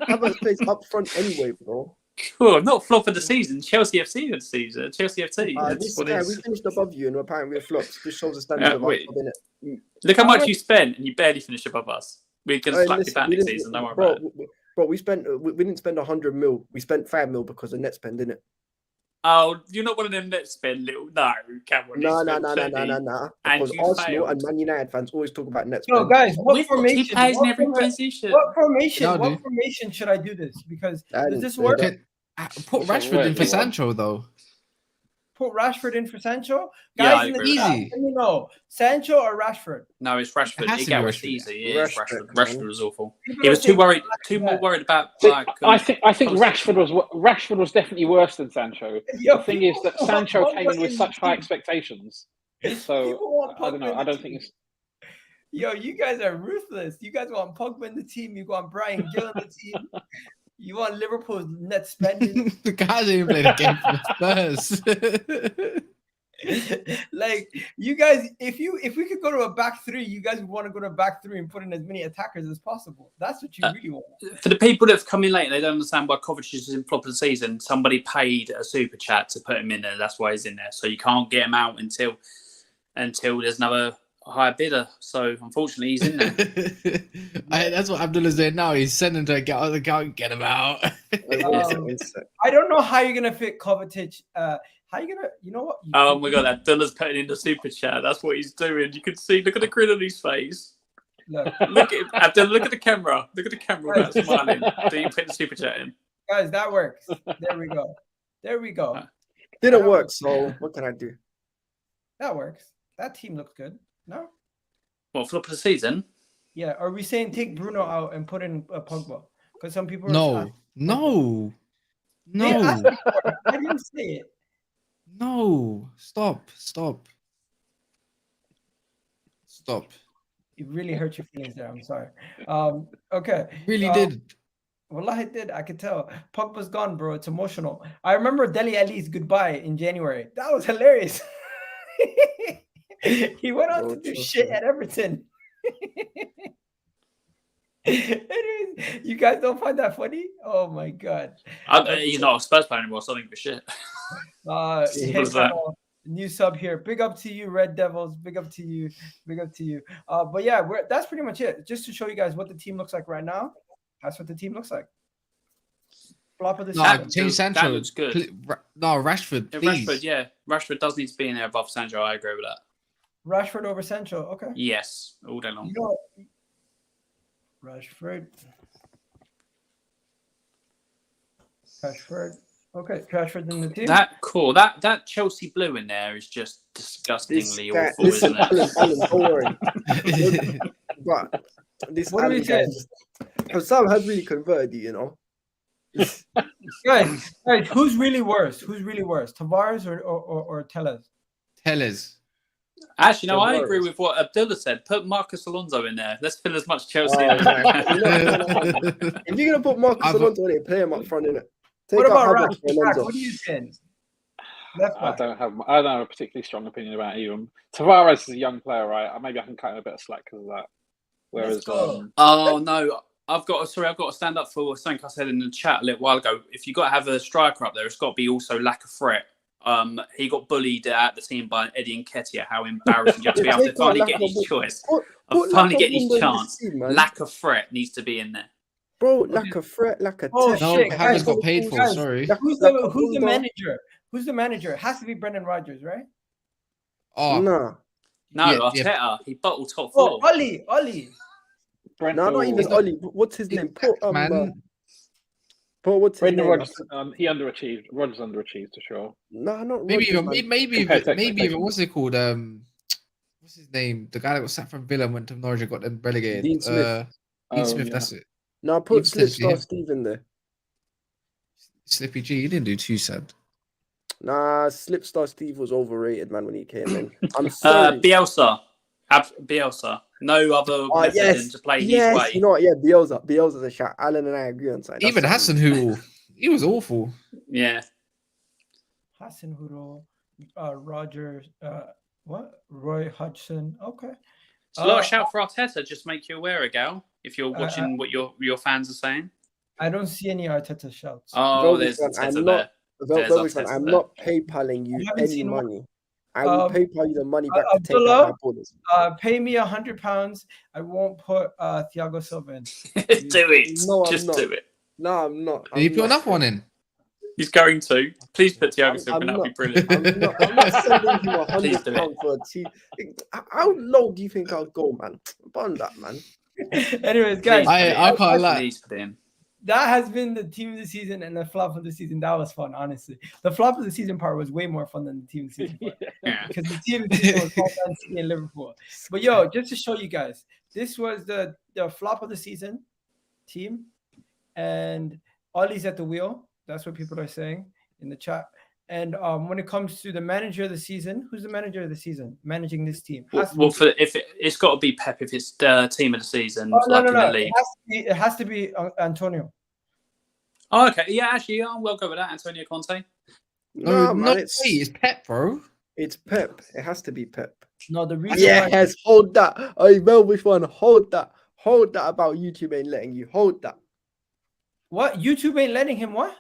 Speaker 4: Havertz plays up front anyway, bro.
Speaker 3: Cool. Not flop of the season. Chelsea FC of the season. Chelsea FC. That's
Speaker 4: This
Speaker 3: what it
Speaker 4: guy,
Speaker 3: is.
Speaker 4: we finished above you, and apparently we're flops. Just shows the standards of our
Speaker 3: wait.
Speaker 4: club, innit?
Speaker 3: Look how much you spent, and you barely finished above us. We're gonna slap you
Speaker 4: Listen,
Speaker 3: back
Speaker 4: we
Speaker 3: next
Speaker 4: didn't-
Speaker 3: season. Don't worry
Speaker 4: bro,
Speaker 3: about it.
Speaker 4: Bro, we didn't spend 100 mil. We spent 5 mil because of net spend, didn't it?
Speaker 3: Oh, you're not one of them that spend little. No, Cameron.
Speaker 4: No.
Speaker 3: And
Speaker 4: Because
Speaker 3: you
Speaker 4: Arsenal
Speaker 3: failed.
Speaker 4: and Man United fans always talk about net spend.
Speaker 1: So, guys, what
Speaker 3: We've got key
Speaker 1: formation?
Speaker 3: players in
Speaker 1: What
Speaker 3: every
Speaker 1: forma-
Speaker 3: position.
Speaker 1: What formation?
Speaker 2: No,
Speaker 1: What
Speaker 2: dude.
Speaker 1: formation should I do this? Because
Speaker 4: I
Speaker 1: does
Speaker 4: didn't
Speaker 1: this
Speaker 4: say
Speaker 1: work?
Speaker 4: that.
Speaker 2: Put Rashford in for Sancho though.
Speaker 1: Put Rashford in for Sancho.
Speaker 3: Yeah,
Speaker 1: Guys,
Speaker 3: I
Speaker 1: in the
Speaker 3: agree with
Speaker 1: chat,
Speaker 2: that.
Speaker 1: let me know, Sancho or Rashford.
Speaker 3: No, it's Rashford.
Speaker 2: It has
Speaker 3: It
Speaker 2: to be
Speaker 3: was
Speaker 2: Rashford.
Speaker 3: easy. Yeah, it's
Speaker 4: Rashford,
Speaker 3: Rashford.
Speaker 4: man.
Speaker 3: Rashford was awful.
Speaker 1: People
Speaker 3: He
Speaker 1: are
Speaker 3: was too
Speaker 1: saying
Speaker 3: worried.
Speaker 1: Rashford.
Speaker 3: Too more worried about
Speaker 5: See,
Speaker 3: like.
Speaker 5: I think
Speaker 3: policy.
Speaker 5: Rashford was definitely worse than Sancho.
Speaker 1: Yo,
Speaker 5: The thing is that
Speaker 1: people
Speaker 5: Sancho
Speaker 1: want
Speaker 5: came in with
Speaker 1: Pogba
Speaker 5: such high
Speaker 1: the team.
Speaker 5: expectations.
Speaker 1: People
Speaker 5: So
Speaker 1: want
Speaker 5: I don't
Speaker 1: Pogba
Speaker 5: know.
Speaker 1: in
Speaker 5: I
Speaker 1: the
Speaker 5: don't think
Speaker 1: team.
Speaker 5: it's.
Speaker 1: Yo, you guys are ruthless. You guys want Pogba in the team. You want Brian Gill in the team. You want Liverpool's net spending.
Speaker 2: The guys didn't even play the game for Spurs.
Speaker 1: Like you guys, if we could go to a back three, you guys would want to go to a back three and put in as many attackers as possible. That's what you really want.
Speaker 3: For the people that have come in late, they don't understand why Kovacic is in flop of the season. Somebody paid a super chat to put him in there. That's why he's in there. So you can't get him out until there's another higher bidder. So unfortunately, he's in there.
Speaker 2: That's what Abdullah's doing now. He's sending to get out the car, get him out.
Speaker 4: One sec.
Speaker 1: I don't know how you're gonna fit Kovacic. How you gonna? You know what?
Speaker 3: Oh my god, Abdullah's putting in the super chat. That's what he's doing. You can see. Look at the grin on his face.
Speaker 1: Look,
Speaker 3: Look at Abdullah. Look at the camera. Look at the camera about smiling. Do you put the super chat in?
Speaker 1: guys, that works. There we go. There we go.
Speaker 4: Didn't work, so what can I do?
Speaker 1: That works. That team looks good. No?
Speaker 3: What, flop of the season?
Speaker 1: Yeah. Are we saying take Bruno out and put in Pogba? Because some people are
Speaker 2: No.
Speaker 1: They asked me for it. I didn't say it.
Speaker 2: No. Stop.
Speaker 1: It really hurt your feelings there. I'm sorry. Okay.
Speaker 2: Really did.
Speaker 1: Well, I did. I could tell. Pogba's gone, bro. It's emotional. I remember Dele Alli's goodbye in January. That was hilarious. He went on
Speaker 4: Bro,
Speaker 1: to do
Speaker 4: trust
Speaker 1: shit
Speaker 4: me.
Speaker 1: at Everton. Anyways, you guys don't find that funny? Oh my god.
Speaker 3: He's not a Spurs player anymore, so I think for shit.
Speaker 1: Hey,
Speaker 3: What is that?
Speaker 1: new sub here. Big up to you, Red Devils. Big up to you. Big up to you. But yeah, that's pretty much it. Just to show you guys what the team looks like right now. That's what the team looks like. Flop of the
Speaker 2: No,
Speaker 1: season.
Speaker 2: change Sancho.
Speaker 3: That looks good.
Speaker 2: No, Rashford,
Speaker 3: Yeah,
Speaker 2: please.
Speaker 3: Rashford, yeah. Rashford does need to be in there above Sancho. I agree with that.
Speaker 1: Rashford over Sancho. Okay.
Speaker 3: Yes, all day long.
Speaker 1: You know, Rashford. Okay, Rashford in the team.
Speaker 3: That Chelsea blue in there is just disgustingly awful,
Speaker 4: Listen,
Speaker 3: isn't it?
Speaker 4: Alan, don't worry. But this
Speaker 1: What do we
Speaker 4: Alan guy,
Speaker 1: say?
Speaker 4: Sam has really converted you, you know.
Speaker 1: Guys, who's really worse? Who's really worse? Tavares or Tellez?
Speaker 2: Tellez.
Speaker 3: Actually, no, I
Speaker 4: Tavares.
Speaker 3: agree with what Abdullah said. Put Marcus Alonso in there. Let's fill as much Chelsea.
Speaker 4: Oh,
Speaker 3: as we
Speaker 4: right.
Speaker 3: can.
Speaker 4: No. If you're gonna put Marcus Alonso in it, play him up front, innit? Take
Speaker 1: What
Speaker 4: out
Speaker 1: about
Speaker 4: Havertz
Speaker 1: Rash?
Speaker 4: for Alonso.
Speaker 1: What do you think? Left
Speaker 5: I
Speaker 1: back.
Speaker 5: don't have a particularly strong opinion about either. Tavares is a young player, right? Maybe I can cut him a bit of slack because of that. Whereas,
Speaker 1: Let's go.
Speaker 3: Oh no, I've got to stand up for something I said in the chat a little while ago. If you got to have a striker up there, it's got to be also lack of threat. He got bullied at the team by Eddie Nketiah. How embarrassing you have to be after finally getting his choice. Finally getting his chance. Lack of threat needs to be in there.
Speaker 4: Bro, lack of threat, lack of
Speaker 1: Oh,
Speaker 4: tech.
Speaker 2: No,
Speaker 1: shit,
Speaker 2: Havertz
Speaker 1: guys,
Speaker 2: got paid for.
Speaker 1: guys,
Speaker 2: Sorry.
Speaker 1: Who's
Speaker 4: Like
Speaker 1: the
Speaker 4: Abunda.
Speaker 1: manager? Who's the manager? It has to be Brendan Rodgers, right?
Speaker 2: Oh,
Speaker 4: Nah.
Speaker 3: No,
Speaker 2: Yeah,
Speaker 3: Arteta. He bottled top
Speaker 1: Oh,
Speaker 3: four.
Speaker 1: Ollie.
Speaker 4: No, not even Ollie. What's his name? Paul,
Speaker 2: man.
Speaker 4: Paul, what's his
Speaker 5: Brendan
Speaker 4: name?
Speaker 5: Rodgers, he underachieved. Rodgers underachieved for sure.
Speaker 4: Nah, not
Speaker 2: Maybe
Speaker 4: Rodgers,
Speaker 2: even,
Speaker 4: man.
Speaker 5: Compared to
Speaker 2: maybe even
Speaker 5: expectations.
Speaker 2: what's it called? What's his name? The guy that got sacked from Villa and went to Norwich and got them relegated.
Speaker 4: Dean Smith.
Speaker 2: Dean
Speaker 5: Oh,
Speaker 2: Smith.
Speaker 5: yeah.
Speaker 2: That's it.
Speaker 4: Nah, put
Speaker 2: Even potentially
Speaker 4: Slipstar
Speaker 2: him.
Speaker 4: Steve in there.
Speaker 2: Slippy G. He didn't do too sad.
Speaker 4: Nah, Slipstar Steve was overrated, man, when he came in. I'm sorry.
Speaker 3: Bielsa. Bielsa. No other method than to play his way.
Speaker 4: You know what? Yeah, Bielsa's a shot. Alan and I agree on something.
Speaker 2: Even Hassan, who he was awful.
Speaker 3: Yeah.
Speaker 1: Hassan Huro, Roger, Roy Hodgson. Okay.
Speaker 3: It's a lot of shout for Arteta. Just make you aware, Gal, if you're watching what your fans are saying.
Speaker 1: I don't see any Arteta shouts.
Speaker 3: Oh, there's Arteta there.
Speaker 4: I'm not PayPaling you any money. I will PayPal you the money back to take
Speaker 1: Abdullah,
Speaker 4: out my borders.
Speaker 1: Pay me £100. I won't put Thiago Silva in.
Speaker 3: Do it.
Speaker 4: No,
Speaker 3: Just do it.
Speaker 4: No, I'm not.
Speaker 2: Did you put another one in?
Speaker 3: He's going to. Please put Thiago Silva in. That'd be brilliant.
Speaker 4: I'm not sending him £100 for a team. How low do you think I'll go, man? Bun that, man.
Speaker 1: Anyways, guys,
Speaker 2: I can't lie.
Speaker 1: That has been the team of the season and the flop of the season. That was fun, honestly. The flop of the season part was way more fun than the team of the season part. Because the team of the season was Man City and Liverpool. But yo, just to show you guys, this was the flop of the season team. And Ollie's at the wheel. That's what people are saying in the chat. And when it comes to the manager of the season, who's the manager of the season managing this team?
Speaker 3: It's got to be Pep if it's the team of the season.
Speaker 1: No.
Speaker 3: The league.
Speaker 1: It has to be Antonio.
Speaker 3: Oh, okay. Yeah, actually, I'm well go with that. Antonio Conte.
Speaker 4: No, man,
Speaker 2: it's Pep, bro.
Speaker 4: It's Pep. It has to be Pep.
Speaker 1: No, the reason.
Speaker 4: Yes, hold that. Hey, Mel, which one? Hold that. Hold that about YouTube ain't letting you. Hold that.
Speaker 1: What? YouTube ain't letting him what?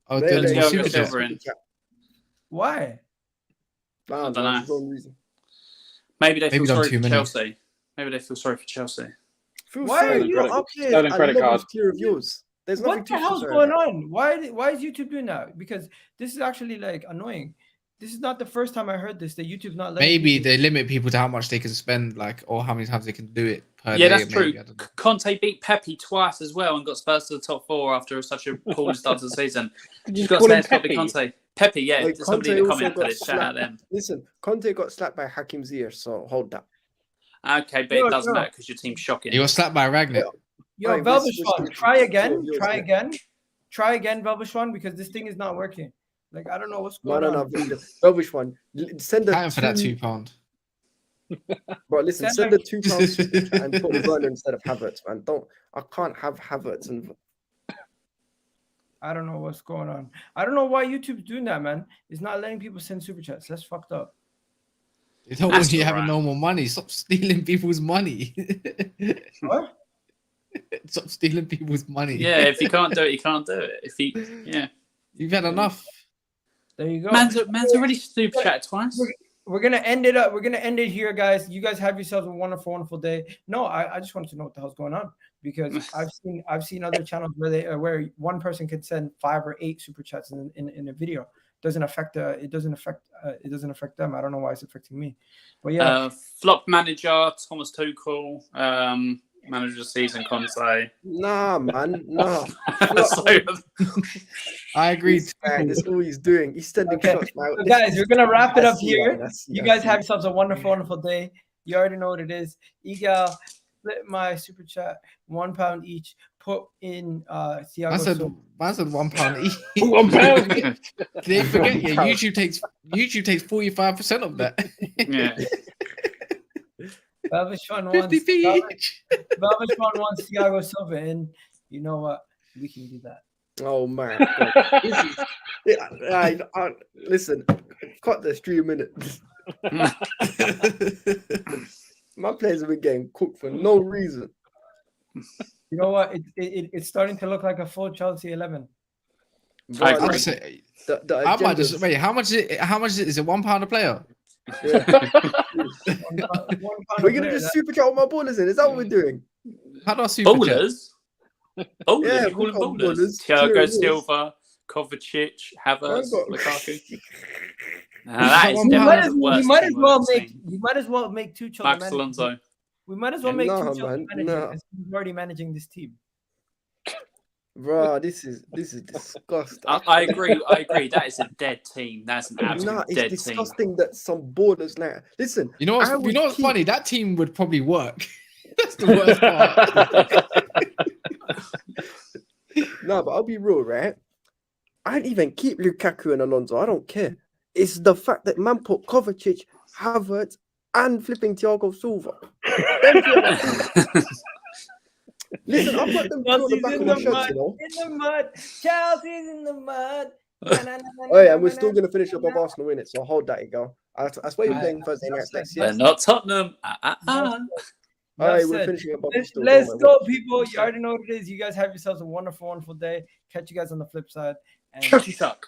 Speaker 2: Oh,
Speaker 3: Thiago Silva in.
Speaker 1: Why?
Speaker 3: I don't know. Maybe they feel sorry for Chelsea. Maybe they feel sorry for Chelsea.
Speaker 1: Why are you up
Speaker 5: there? Credit card.
Speaker 4: Of yours. There's
Speaker 1: what the hell's going on? Why is YouTube doing that? Because this is actually like annoying. This is not the first time I heard this. That YouTube's not letting.
Speaker 2: Maybe they limit people to how much they can spend, like, or how many times they can do it per day.
Speaker 3: Yeah, that's true. Conte beat Pepe twice as well and got Spurs to the top 4 after such a poor start to the season.
Speaker 5: You've got to say
Speaker 3: Conte. Pepe, yeah.
Speaker 4: Like,
Speaker 3: somebody in the comment put it. Shout out them.
Speaker 4: Listen, Conte got slapped by Hakim Ziyech, so hold that.
Speaker 3: Okay, but it doesn't matter because your team's shocking.
Speaker 2: He got slapped by Ragnick.
Speaker 1: Yo, Velvishwan, try again, Velvishwan, because this thing is not working. Like, I don't know what's going on.
Speaker 4: No, Velvishwan, send the
Speaker 2: for that £2.
Speaker 4: Bro, listen, send the £2 and put Werner instead of Havertz, man. I can't have Havertz and.
Speaker 1: I don't know what's going on. I don't know why YouTube's doing that, man. It's not letting people send super chats. That's fucked up.
Speaker 2: They don't want you having no more money. Stop stealing people's money.
Speaker 1: What?
Speaker 2: Stop stealing people's money.
Speaker 3: Yeah, if you can't do it, you can't do it.
Speaker 2: You've had enough.
Speaker 1: There you go.
Speaker 3: Man's already super chat twice.
Speaker 1: We're gonna end it up. We're gonna end it here, guys. You guys have yourselves a wonderful, wonderful day. No, I just wanted to know what the hell's going on because I've seen other channels where one person can send 5 or 8 super chats in a video. It doesn't affect them. I don't know why it's affecting me. But yeah,
Speaker 3: flop manager Thomas Tuchel. Manager of season Conte.
Speaker 4: Nah, man, no.
Speaker 2: I agree.
Speaker 4: That's all he's doing. He's sending shots.
Speaker 1: Guys, we're gonna wrap it up here. You guys have yourselves a wonderful, wonderful day. You already know what it is. Egal, split my super chat, £1 each. Put in Thiago.
Speaker 2: I said £1 each.
Speaker 5: £1.
Speaker 2: They forget you. YouTube takes 45% of that.
Speaker 3: Yeah.
Speaker 1: Velvishwan
Speaker 2: 50p each.
Speaker 1: Velvishwan wants Thiago Silva, and you know what? We can do that.
Speaker 4: Oh man! Listen, cut the stream minute. My players have been getting cooked for no reason.
Speaker 1: You know what? It's starting to look like a full Chelsea 11.
Speaker 3: I agree.
Speaker 2: I might just wait. How much is it? Is it £1 a player?
Speaker 4: Yeah. We're gonna just super chat all my ballers in. Is that what we're doing?
Speaker 2: How do I super
Speaker 3: ballers? Ballers?
Speaker 4: Yeah,
Speaker 3: you call them ballers?
Speaker 4: ballers.
Speaker 3: Thiago Silva, Kovacic, Havertz, Lukaku.
Speaker 1: You might as well make Tuchel
Speaker 3: Max Alonso.
Speaker 1: We might as well make Tuchel manager because he's already managing this team.
Speaker 4: Bro, this is disgusting.
Speaker 3: I agree. That is a dead team. That's an absolute dead team.
Speaker 4: It's disgusting that some borders now. Listen,
Speaker 2: you know what's funny? That team would probably work. That's the worst part.
Speaker 4: No, but I'll be real, right? I'd even keep Lukaku and Alonso. I don't care. It's the fact that man put Kovacic, Havertz, and flipping Thiago Silva. Listen, I've got them on the back of my shirt, you know.
Speaker 1: In the mud. Chelsea's in the mud.
Speaker 4: Oh yeah, and we're still going to finish above Arsenal in it, so hold that, go. I swear you're playing Thursday nights next year.
Speaker 3: They're not Tottenham.
Speaker 4: All right, we're finishing above you still.
Speaker 1: Let's go, people. You already know what it is. You guys have yourselves a wonderful, wonderful day. Catch you guys on the flip side. And
Speaker 3: Chelsea suck.